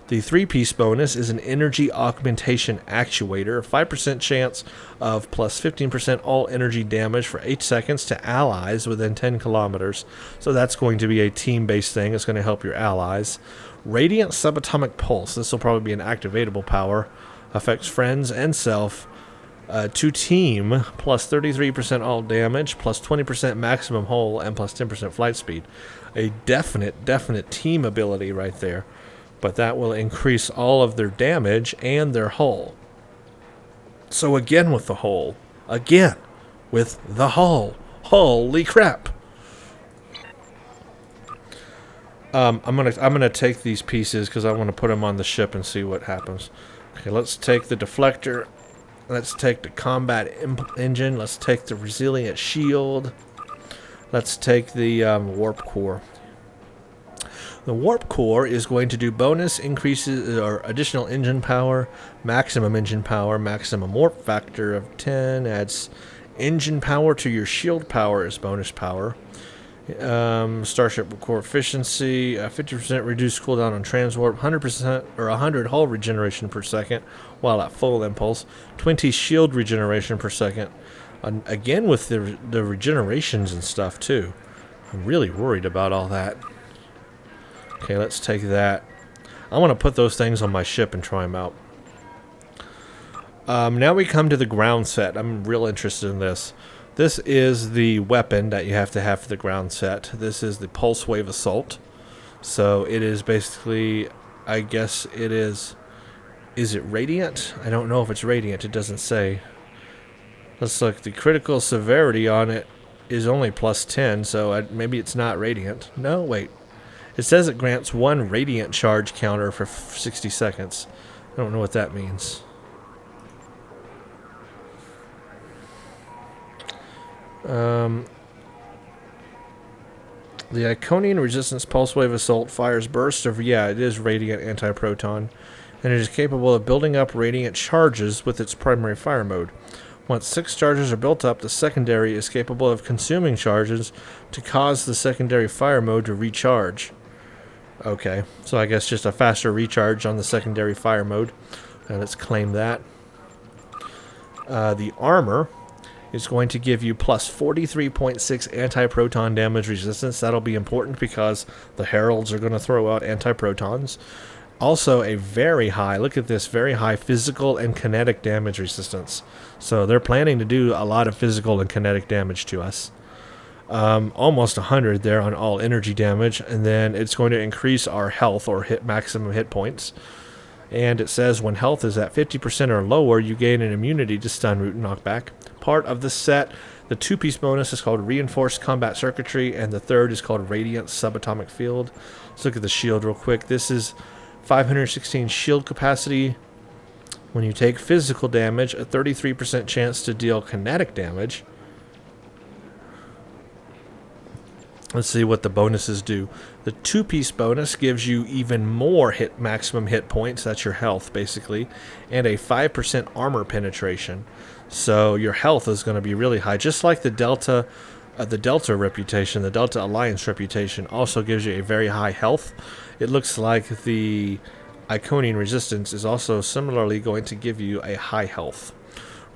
[SPEAKER 1] The 3-piece bonus is an energy augmentation actuator, a 5% chance of plus 15% all energy damage for 8 seconds to allies within 10 kilometers. So that's going to be a team-based thing. It's going to help your allies. Radiant subatomic pulse. This will probably be an activatable power. Affects friends and self To team, plus 33% all damage, plus 20% maximum hull, and plus 10% flight speed. A definite team ability right there. But that will increase all of their damage and their hull. So again with the hull. Again with the hull. Holy crap. I'm gonna take these pieces because I want to put them on the ship and see what happens. Okay, let's take the deflector. Let's take the combat engine. Let's take the resilient shield. Let's take the warp core. The warp core is going to do bonus increases or additional engine power, maximum warp factor of 10, adds engine power to your shield power as bonus power. Starship core efficiency, 50% reduced cooldown on transwarp, 100% or 100 hull regeneration per second while at full impulse, 20 shield regeneration per second. Again with the regenerations and stuff too. I'm really worried about all that. Okay, let's take that. I want to put those things on my ship and try them out. Now we come to the ground set. I'm real interested in this. This is the weapon that you have to have for the ground set. This is the Pulse Wave Assault. So it is basically, I guess it is it radiant? I don't know if it's radiant. It doesn't say. Looks like the critical severity on it is only plus 10, so maybe it's not radiant. No, wait. It says it grants 1 radiant charge counter for 60 seconds. I don't know what that means. The Iconian Resistance Pulse Wave Assault fires bursts of, yeah, it is radiant anti-proton, and it is capable of building up radiant charges with its primary fire mode. Once 6 charges are built up, the secondary is capable of consuming charges to cause the secondary fire mode to recharge. Okay, so I guess just a faster recharge on the secondary fire mode. Let's claim that. The armor is going to give you plus 43.6 anti-proton damage resistance. That'll be important because the heralds are going to throw out anti-protons. Also a very high, look at this, very high physical and kinetic damage resistance. So they're planning to do a lot of physical and kinetic damage to us. Almost 100 there on all energy damage, and then it's going to increase our health or maximum hit points. And it says when health is at 50% or lower, you gain an immunity to stun, root, and knockback. Part of the set, the 2-piece bonus is called Reinforced Combat Circuitry, and the third is called Radiant Subatomic Field. Let's look at the shield real quick. This is 516 shield capacity. When you take physical damage, a 33% chance to deal kinetic damage. Let's see what the bonuses do. The 2-piece bonus gives you even more maximum hit points, that's your health basically, and a 5% armor penetration. So your health is going to be really high, just like the Delta reputation, the Delta Alliance reputation also gives you a very high health. It looks like the Iconian Resistance is also similarly going to give you a high health.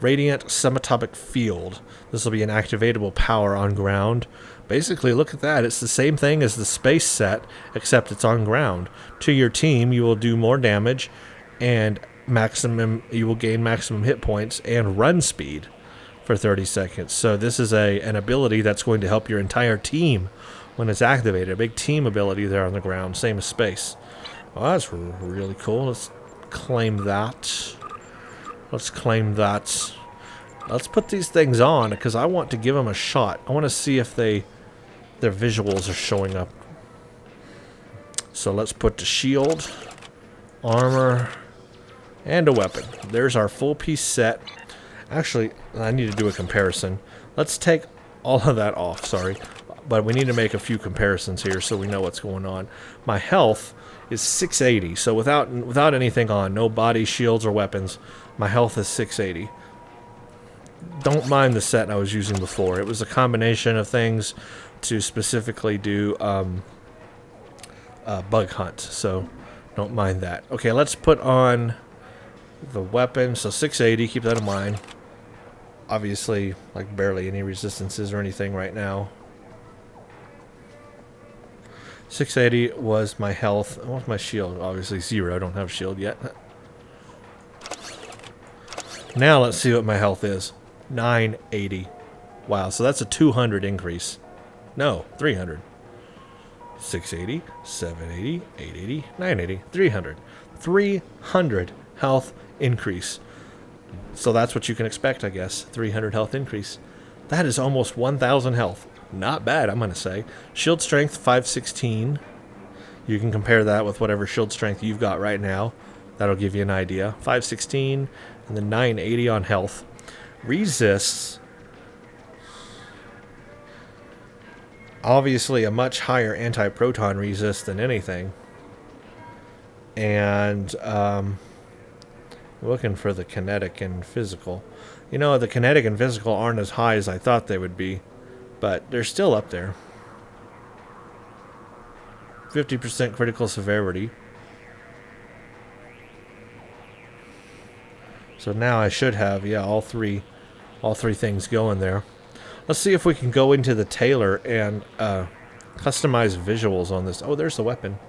[SPEAKER 1] Radiant Subatomic Field. This will be an activatable power on ground. Basically, look at that. It's the same thing as the space set, except it's on ground. To your team, you will do more damage, and you will gain maximum hit points and run speed for 30 seconds. So this is an ability that's going to help your entire team when it's activated. A big team ability there on the ground, same as space. Well, that's really cool. Let's claim that. Let's claim that. Let's put these things on because I want to give them a shot. I want to see if their visuals are showing up. So let's put the shield, armor, and a weapon. There's our full piece set. Actually, I need to do a comparison. Let's take all of that off, sorry. But we need to make a few comparisons here so we know what's going on. My health is 680, so without anything on, no body, shields, or weapons, my health is 680. Don't mind the set I was using before. It was a combination of things to specifically do bug hunt, so don't mind that. Okay, let's put on the weapon. So 680, keep that in mind. Obviously, like barely any resistances or anything right now. 680 was my health. What's my shield? Obviously 0. I don't have a shield yet. Now let's see what my health is. 980. Wow, so that's a 200 increase. No, 300. 680, 780, 880, 980, 300. 300 health increase. So that's what you can expect, I guess. 300 health increase. That is almost 1,000 health. Not bad, I'm going to say. Shield strength, 516. You can compare that with whatever shield strength you've got right now. That'll give you an idea. 516 and then 980 on health. Resists, obviously a much higher anti-proton resist than anything. And looking for the kinetic and physical. You know, the kinetic and physical aren't as high as I thought they would be, but they're still up there. 50% critical severity. So now I should have, yeah, all three things going there. Let's see if we can go into the tailor and customize visuals on this. Oh, there's the weapon.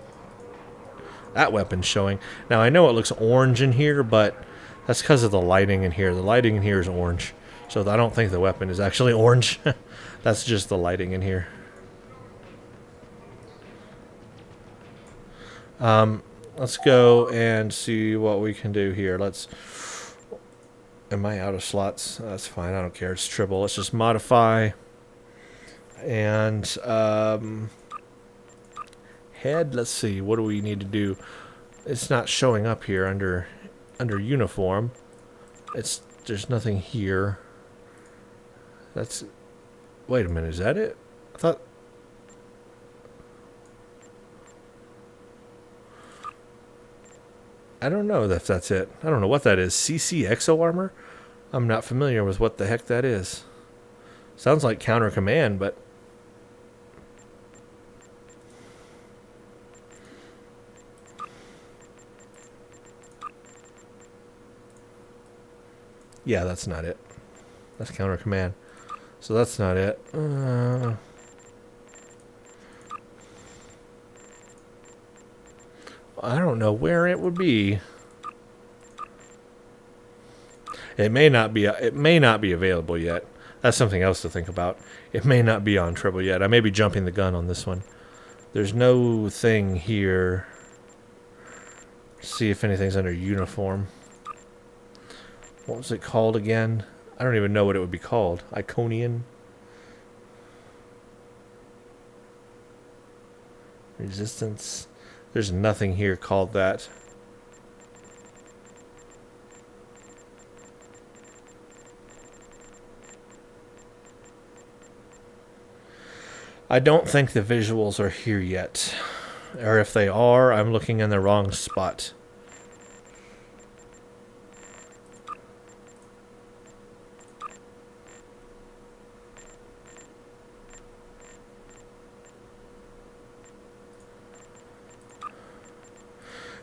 [SPEAKER 1] That weapon's showing. Now, I know it looks orange in here, but that's because of the lighting in here. The lighting in here is orange. So I don't think the weapon is actually orange. That's just the lighting in here. Let's go and see what we can do here. Am I out of slots? That's fine. I don't care. It's Tribble. Let's just modify. And head. Let's see. What do we need to do? It's not showing up here under uniform. There's nothing here. Wait a minute. Is that it? I thought. I don't know if that's it. I don't know what that is. CC Exo Armor? I'm not familiar with what the heck that is. Sounds like Counter Command, but... yeah, that's not it. That's Counter Command. So that's not it. I don't know where it would be. It may not be available yet. That's something else to think about. It may not be on Tribble yet. I may be jumping the gun on this one. There's no thing here. See if anything's under uniform. What was it called again? I don't even know what it would be called. Iconian Resistance. There's nothing here called that. I don't think the visuals are here yet. Or if they are, I'm looking in the wrong spot.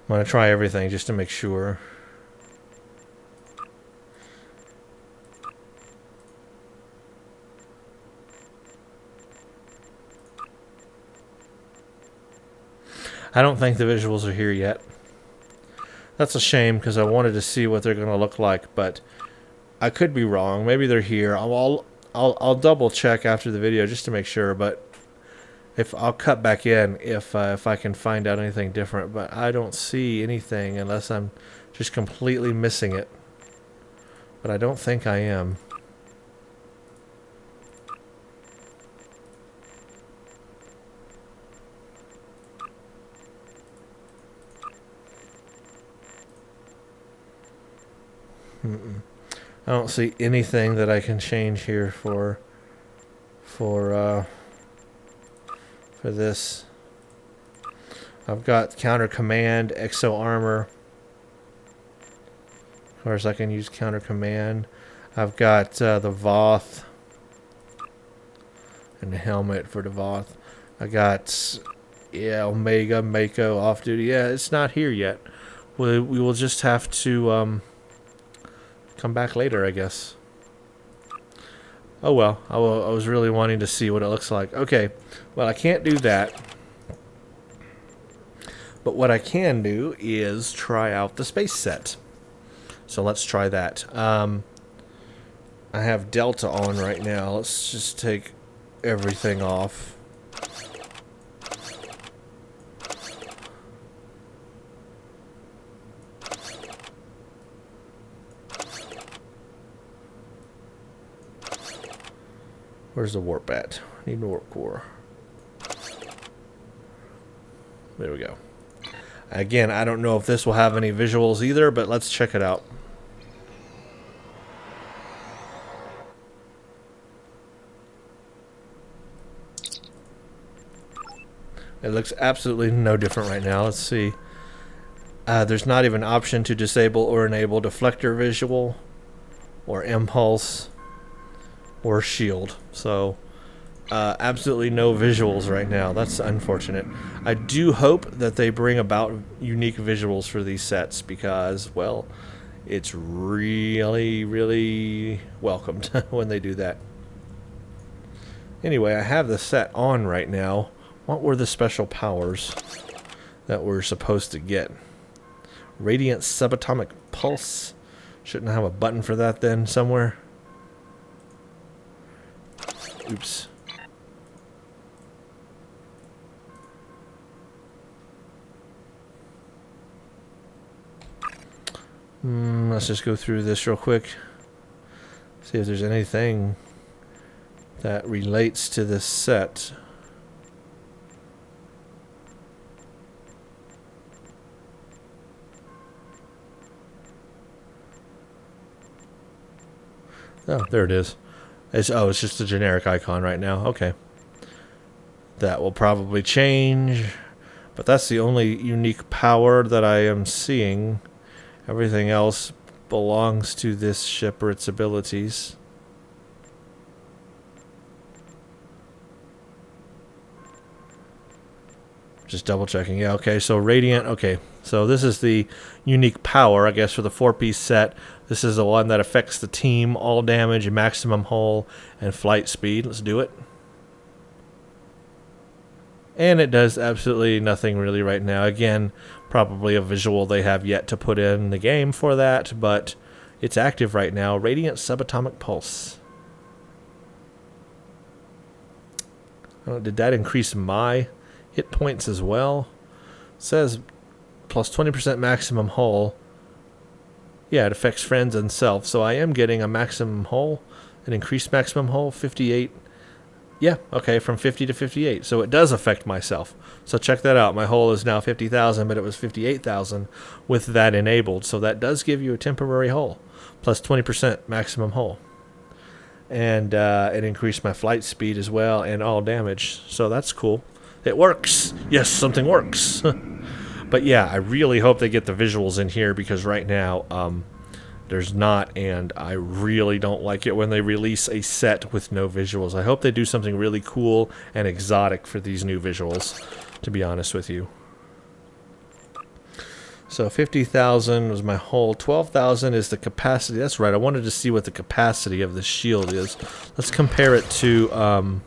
[SPEAKER 1] I'm going to try everything just to make sure. I don't think the visuals are here yet. That's a shame because I wanted to see what they're going to look like, but I could be wrong. Maybe they're here. I'll double check after the video just to make sure, but if I'll cut back in if I can find out anything different, but I don't see anything unless I'm just completely missing it. But I don't think I am. I don't see anything that I can change here for this. I've got Counter Command, Exo Armor. Of course, I can use Counter Command. I've got the VOFF and the helmet for the VOFF. I got Omega, Mako, Off Duty. Yeah, it's not here yet. We will just have to come back later, I guess. Oh well, I was really wanting to see what it looks like. Okay, well, I can't do that. But what I can do is try out the space set. So let's try that. I have Delta on right now. Let's just take everything off. Where's the warp at? I need a warp core. There we go. Again, I don't know if this will have any visuals either, but let's check it out. It looks absolutely no different right now. Let's see. There's not even an option to disable or enable deflector visual or impulse or shield. So absolutely no visuals right now. That's unfortunate. I do hope that they bring about unique visuals for these sets because, well, it's really, really welcomed when they do that. Anyway, I have the set on right now. What were the special powers that we're supposed to get? Radiant subatomic pulse. Shouldn't I have a button for that then somewhere? Oops. Let's just go through this real quick. See if there's anything that relates to this set. Oh, there it is. It's just a generic icon right now. Okay. That will probably change. But that's the only unique power that I am seeing. Everything else belongs to this ship or its abilities. Just double checking. Yeah, okay. So Radiant. Okay. So this is the unique power, I guess, for the 4-piece set. This is the one that affects the team, all damage, maximum hull, and flight speed. Let's do it. And it does absolutely nothing really right now. Again, probably a visual they have yet to put in the game for that, but it's active right now. Radiant subatomic pulse. Oh, did that increase my hit points as well? It says plus 20% maximum hull. Yeah, it affects friends and self. So I am getting a maximum hull, an increased maximum hull, 58. Yeah, okay, from 50 to 58. So it does affect myself. So check that out. My hull is now 50,000, but it was 58,000 with that enabled. So that does give you a temporary hull, plus 20% maximum hull. And it increased my flight speed as well and all damage. So that's cool. It works. Yes, something works. But yeah, I really hope they get the visuals in here because right now there's not, and I really don't like it when they release a set with no visuals. I hope they do something really cool and exotic for these new visuals, to be honest with you. So 50,000 was my hull. 12,000 is the capacity. That's right. I wanted to see what the capacity of the shield is. Let's compare it to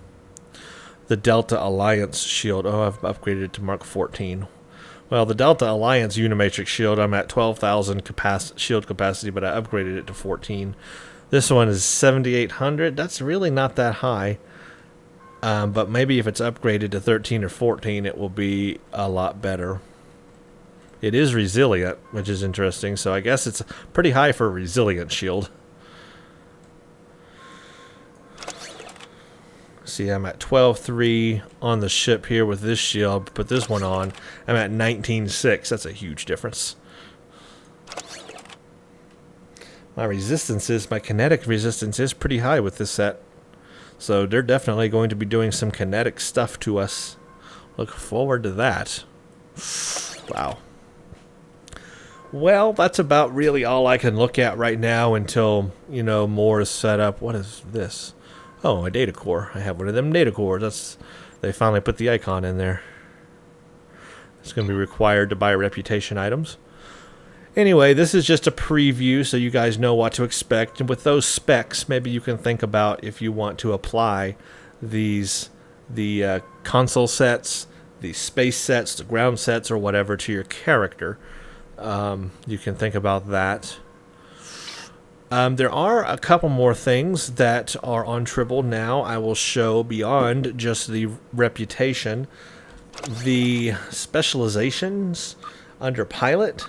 [SPEAKER 1] the Delta Alliance shield. Oh, I've upgraded it to Mark 14. Well, the Delta Alliance Unimatrix shield, I'm at 12,000 shield capacity, but I upgraded it to 14. This one is 7,800. That's really not that high. But maybe if it's upgraded to 13 or 14, it will be a lot better. It is resilient, which is interesting, so I guess it's pretty high for a resilient shield. See, I'm at 12.3 on the ship here with this shield. Put this one on. I'm at 19.6. That's a huge difference. My kinetic resistance is pretty high with this set. So they're definitely going to be doing some kinetic stuff to us. Look forward to that. Wow. Well, that's about really all I can look at right now until, you know, more is set up. What is this? Oh, a data core. I have one of them data cores. They finally put the icon in there. It's going to be required to buy reputation items. Anyway, this is just a preview so you guys know what to expect. And with those specs, maybe you can think about if you want to apply the console sets, the space sets, the ground sets, or whatever to your character. You can think about that. There are a couple more things that are on Tribble now. I will show beyond just the reputation. The specializations under Pilot,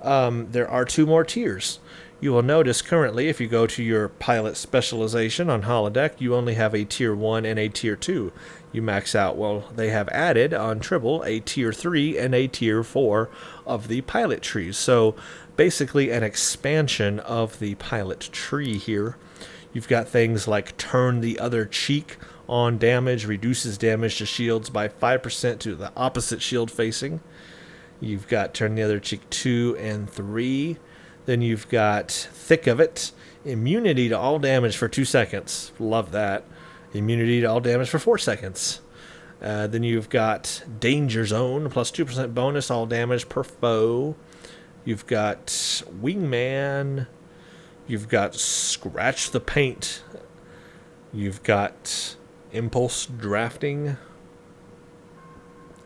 [SPEAKER 1] there are 2 more tiers. You will notice currently, if you go to your Pilot Specialization on Holodeck, you only have a Tier 1 and a Tier 2. You max out. Well, they have added on Tribble a Tier 3 and a Tier 4 of the Pilot trees. So basically an expansion of the Pilot tree here. You've got things like Turn the Other Cheek on damage, reduces damage to shields by 5% to the opposite shield facing. You've got Turn the Other Cheek 2 and 3. Then you've got Thick of It, immunity to all damage for 2 seconds. Love that. Immunity to all damage for 4 seconds. Then you've got Danger Zone, plus 2% bonus all damage per foe. You've got Wingman. You've got Scratch the Paint. You've got Impulse Drafting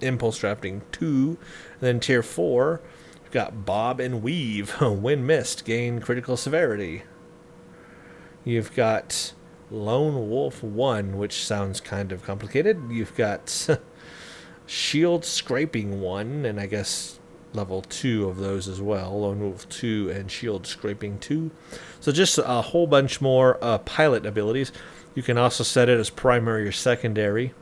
[SPEAKER 1] 2. And then Tier 4, you've got Bob and Weave. When missed, gain critical severity. You've got Lone Wolf 1, which sounds kind of complicated. You've got Shield Scraping 1, and I guess level 2 of those as well. Lone Wolf 2 and Shield Scraping 2. So just a whole bunch more pilot abilities. You can also set it as primary or secondary.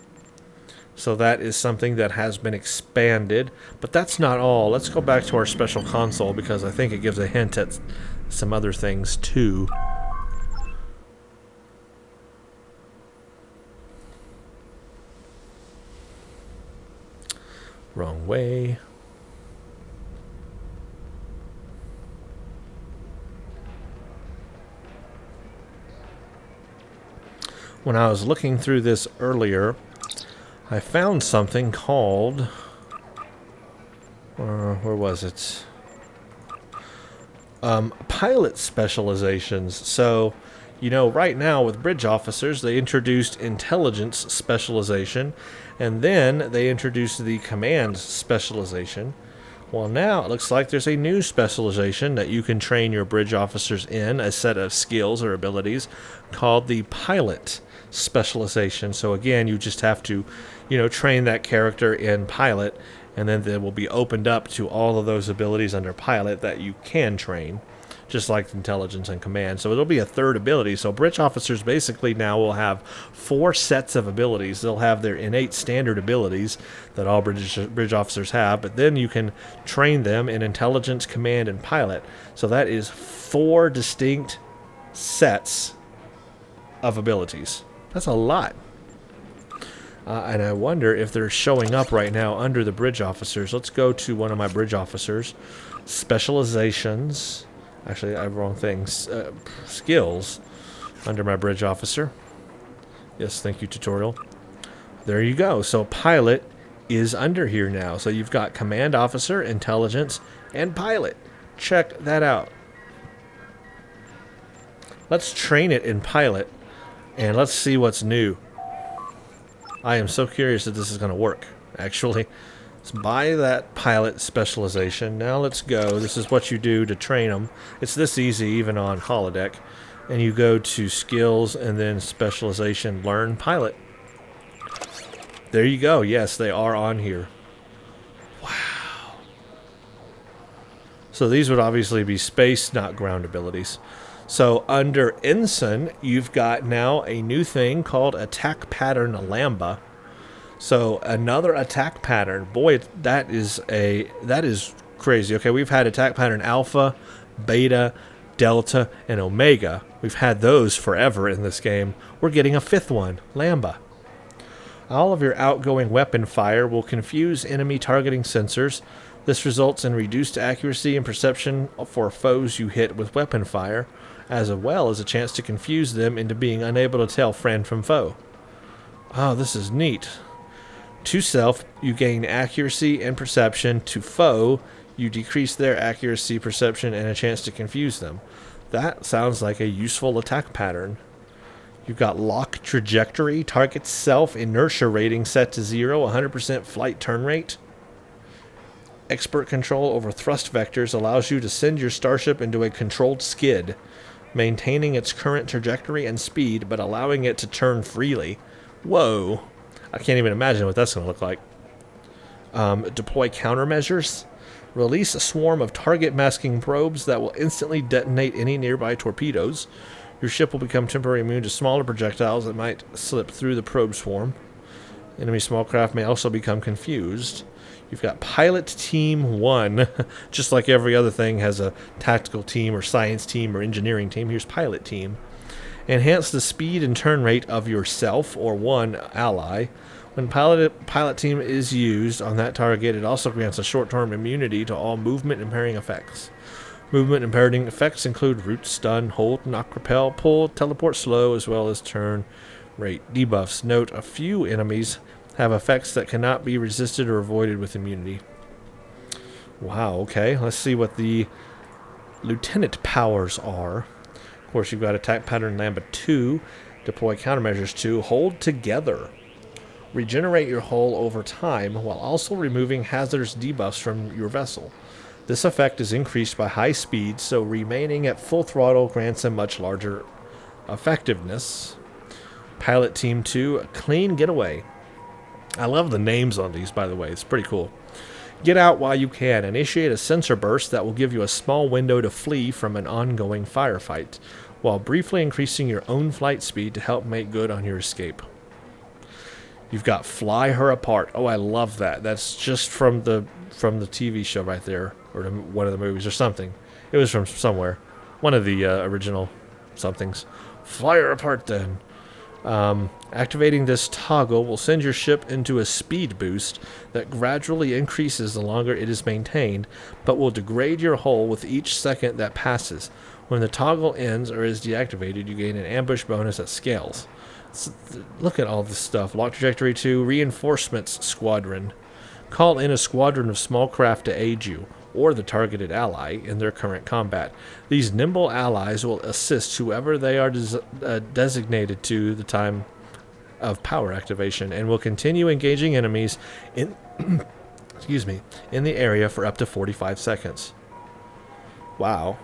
[SPEAKER 1] So that is something that has been expanded. But that's not all. Let's go back to our special console because I think it gives a hint at some other things too. Wrong way. When I was looking through this earlier, I found something called... where was it? Pilot Specializations. So, you know, right now with bridge officers, they introduced Intelligence Specialization, and then they introduced the Command Specialization. Well, now it looks like there's a new specialization that you can train your bridge officers in, a set of skills or abilities called the Pilot Specialization. So again, you just have to, you know, train that character in Pilot, and then they will be opened up to all of those abilities under Pilot that you can train, just like Intelligence and Command. So it'll be a third ability. So bridge officers basically now will have 4 sets of abilities. They'll have their innate standard abilities that all bridge officers have, but then you can train them in Intelligence, Command, and Pilot. So that is 4 distinct sets of abilities. That's a lot. And I wonder if they're showing up right now under the bridge officers. Let's go to one of my bridge officers. Specializations. Actually, I have wrong things. Skills under my bridge officer. Yes, thank you, tutorial. There you go. So Pilot is under here now. So you've got Command Officer, Intelligence, and Pilot. Check that out. Let's train it in Pilot, and let's see what's new. I am so curious that this is going to work, actually. Let's buy that Pilot Specialization. Now let's go. This is what you do to train them. It's this easy, even on Holodeck. And you go to Skills and then Specialization, Learn Pilot. There you go. Yes, they are on here. Wow. So these would obviously be space, not ground abilities. So under Ensign, you've got now a new thing called Attack Pattern Lamba. So another attack pattern. Boy, that is crazy. Okay, we've had attack pattern Alpha, Beta, Delta, and Omega. We've had those forever in this game. We're getting a 5th one, Lamba. All of your outgoing weapon fire will confuse enemy targeting sensors. This results in reduced accuracy and perception for foes you hit with weapon fire, as well as a chance to confuse them into being unable to tell friend from foe. Oh, this is neat. To self, you gain accuracy and perception. To foe, you decrease their accuracy, perception, and a chance to confuse them. That sounds like a useful attack pattern. You've got Lock Trajectory. Target self inertia rating set to 0, 100% flight turn rate. Expert control over thrust vectors allows you to send your starship into a controlled skid. maintaining its current trajectory and speed, but allowing it to turn freely. Whoa. I can't even imagine what that's going to look like. Deploy countermeasures. Release a swarm of target masking probes that will instantly detonate any nearby torpedoes. Your ship will become temporarily immune to smaller projectiles that might slip through the probe swarm. Enemy small craft may also become confused. You've got Pilot Team 1. Just like every other thing has a tactical team or science team or engineering team, here's Pilot Team. Enhance the speed and turn rate of yourself or one ally. When Pilot Team is used on that target, it also grants a short-term immunity to all movement-impairing effects. Movement-impairing effects include root, stun, hold, knock, repel, pull, teleport slow, as well as turn rate debuffs. Note, a few enemies have effects that cannot be resisted or avoided with immunity. Wow, okay. Let's see what the Lieutenant powers are. Of course, you've got Attack Pattern Lambda 2, Deploy Countermeasures 2, Hold Together. Regenerate your hull over time while also removing hazardous debuffs from your vessel. This effect is increased by high speed, so remaining at full throttle grants a much larger effectiveness. Pilot Team 2, a Clean Getaway. I love the names on these, by the way. It's pretty cool. Get out while you can. Initiate a sensor burst that will give you a small window to flee from an ongoing firefight, while briefly increasing your own flight speed to help make good on your escape. You've got Fly Her Apart. Oh, I love that. That's just from the TV show right there, or one of the movies or something. It was from somewhere. One of the original somethings. Fly Her Apart then. Activating this toggle will send your ship into a speed boost that gradually increases the longer it is maintained, but will degrade your hull with each second that passes. When the toggle ends or is deactivated, you gain an ambush bonus that scales. Look at all this stuff. Lock Trajectory 2, Reinforcements Squadron. Call in a squadron of small craft to aid you, or the targeted ally, in their current combat. These nimble allies will assist whoever they are designated to the time of power activation, and will continue engaging enemies in in the area for up to 45 seconds. Wow.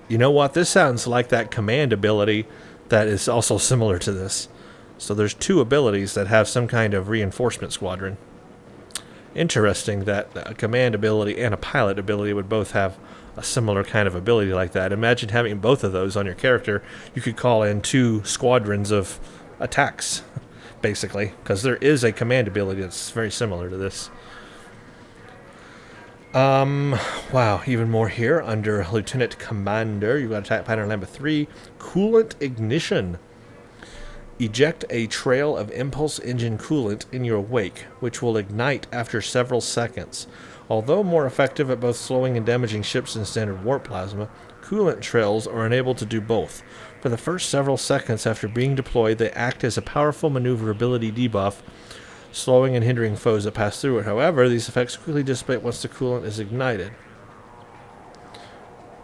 [SPEAKER 1] You know what? This sounds like that command ability that is also similar to this. So there's two abilities that have some kind of reinforcement squadron. Interesting that a command ability and a pilot ability would both have a similar kind of ability like that. Imagine having both of those on your character. You could call in two squadrons of attacks, basically, because there is a command ability that's very similar to this. Wow, even more here under Lieutenant Commander. You've got Attack Pattern Lambda 3, Coolant Ignition. Eject a trail of impulse engine coolant in your wake, which will ignite after several seconds. Although more effective at both slowing and damaging ships than standard warp plasma, coolant trails are unable to do both. For the first several seconds after being deployed, they act as a powerful maneuverability debuff, slowing and hindering foes that pass through it. However, these effects quickly dissipate once the coolant is ignited.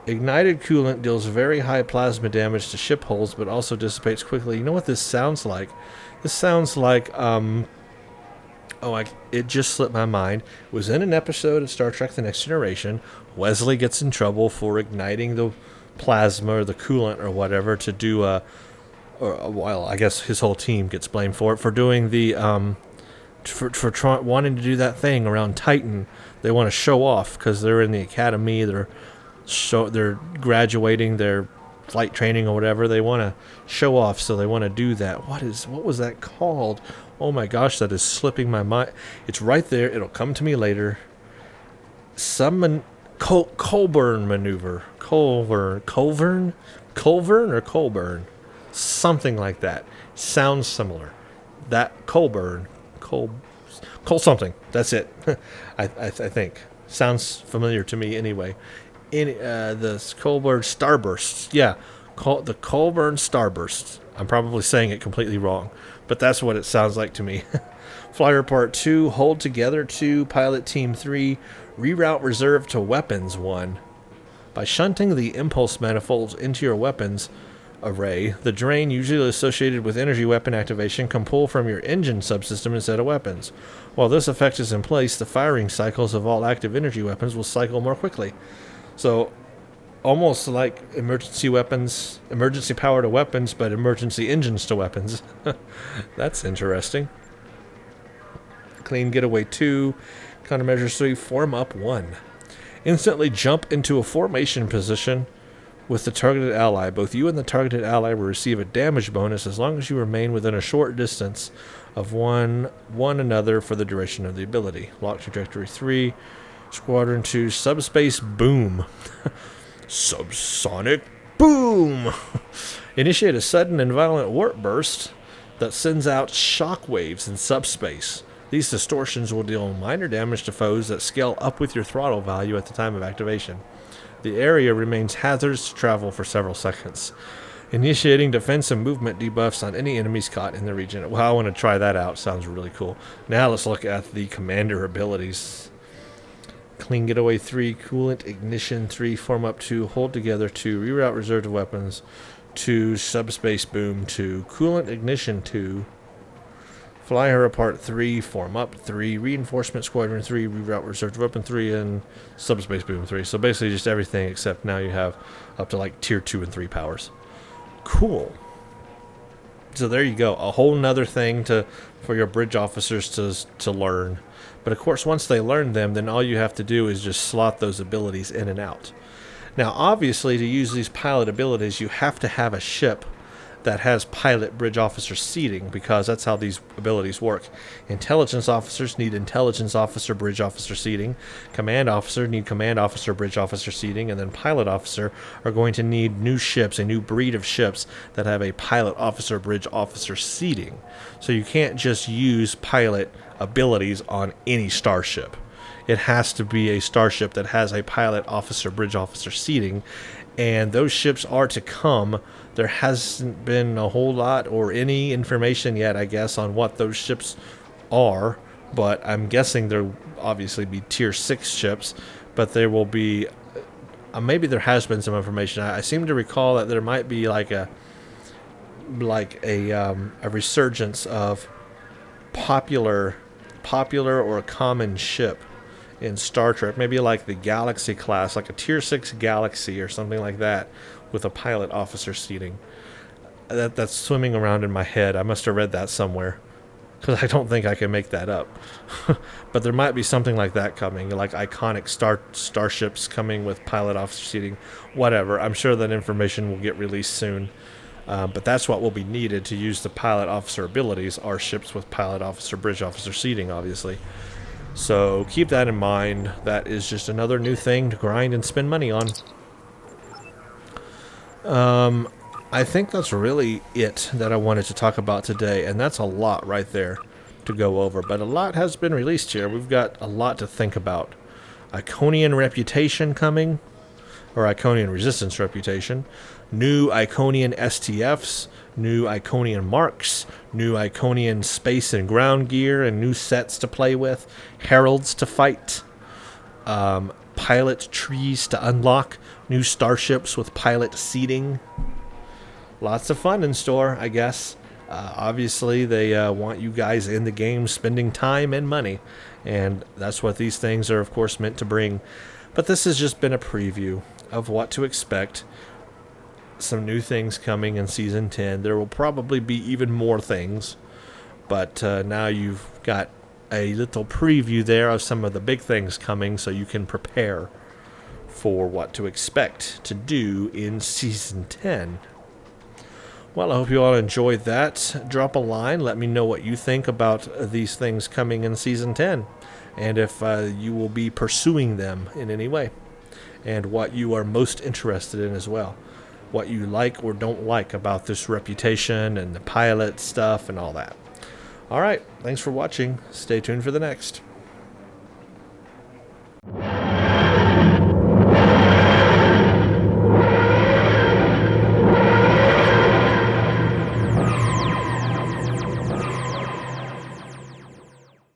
[SPEAKER 1] Ignited coolant deals very high plasma damage to ship hulls, but also dissipates quickly. You know what this sounds like? This sounds like, it just slipped my mind. It was in an episode of Star Trek The Next Generation. Wesley gets in trouble for igniting the plasma or the coolant or whatever to do I guess his whole team gets blamed for it, for doing the, wanting to do that thing around Titan. They want to show off because they're in the academy, they're graduating their flight training or whatever. They want to show off, so they want to do that. What was that called? Oh my gosh, that is slipping my mind. It's right there. It'll come to me later. Colburn maneuver. Colburn or Colburn? Something like that. Sounds similar. That Colburn. Col something. That's it. I think. Sounds familiar to me anyway. The Colburn Starbursts. Yeah, the Colburn Starbursts. I'm probably saying it completely wrong, but that's what it sounds like to me. Flyer Part 2, Hold Together 2, Pilot Team 3, Reroute Reserve to Weapons 1. By shunting the impulse manifolds into your weapons array, the drain usually associated with energy weapon activation can pull from your engine subsystem instead of weapons. While this effect is in place, the firing cycles of all active energy weapons will cycle more quickly. So, almost like emergency weapons, emergency power to weapons, but emergency engines to weapons. That's interesting. Clean getaway 2, countermeasures 3, form up 1. Instantly jump into a formation position with the targeted ally. Both you and the targeted ally will receive a damage bonus as long as you remain within a short distance of one another for the duration of the ability. Lock trajectory 3, Squadron 2, subspace boom. Subsonic boom! Initiate a sudden and violent warp burst that sends out shockwaves in subspace. These distortions will deal minor damage to foes that scale up with your throttle value at the time of activation. The area remains hazardous to travel for several seconds. Initiating defense and movement debuffs on any enemies caught in the region. Well, I want to try that out. Sounds really cool. Now let's look at the commander abilities. Clean getaway 3, coolant ignition 3, form up 2, hold together 2, reroute reserved weapons 2, subspace boom 2, coolant ignition 2, fly her apart 3, form up 3, reinforcement squadron 3, reroute reserved weapon 3, and subspace boom 3. So basically just everything except now you have up to like tier 2 and 3 powers. Cool. So there you go, a whole nother thing for your bridge officers to learn. But of course, once they learn them, then all you have to do is just slot those abilities in and out. Now, obviously, to use these pilot abilities, you have to have a ship that has pilot bridge officer seating, because that's how these abilities work. Intelligence officers need intelligence officer bridge officer seating. Command officer need command officer bridge officer seating. And then pilot officer are going to need new ships, a new breed of ships that have a pilot officer bridge officer seating. So you can't just use pilot abilities on any starship. It has to be a starship that has a pilot officer bridge officer seating, and those ships are to come. There hasn't been a whole lot or any information yet, I guess, on what those ships are, but I'm guessing there'll obviously be tier 6 ships, but there will be maybe there has been some information. I seem to recall that there might be like a resurgence of popular or a common ship in Star Trek, maybe like the Galaxy class, like a tier 6 Galaxy or something like that, with a pilot officer seating. That's swimming around in my head. I must have read that somewhere, because I don't think I can make that up. But there might be something like that coming, like iconic starships coming with pilot officer seating, whatever. I'm sure that information will get released soon. But that's what will be needed to use the pilot officer abilities, are ships with pilot officer bridge officer seating, obviously. So keep that in mind. That is just another new thing to grind and spend money on. I think that's really it that I wanted to talk about today, and that's a lot right there to go over. But a lot has been released here. We've got a lot to think about. Iconian Reputation coming, or Iconian Resistance Reputation. New Iconian STFs, new Iconian marks, new Iconian space and ground gear, and new sets to play with, heralds to fight, pilot trees to unlock, new starships with pilot seating. Lots of fun in store, I guess. Obviously, they want you guys in the game spending time and money, and that's what these things are, of course, meant to bring. But this has just been a preview of what to expect. Some new things coming in Season 10. There will probably be even more things, but now you've got a little preview there of some of the big things coming, so you can prepare for what to expect to do in Season 10. Well, I hope you all enjoyed that. Drop a line. Let me know what you think about these things coming in Season 10, and if you will be pursuing them in any way, and what you are most interested in as well. What you like or don't like about this reputation and the pilot stuff and all that. All right, thanks for watching. Stay tuned for the next.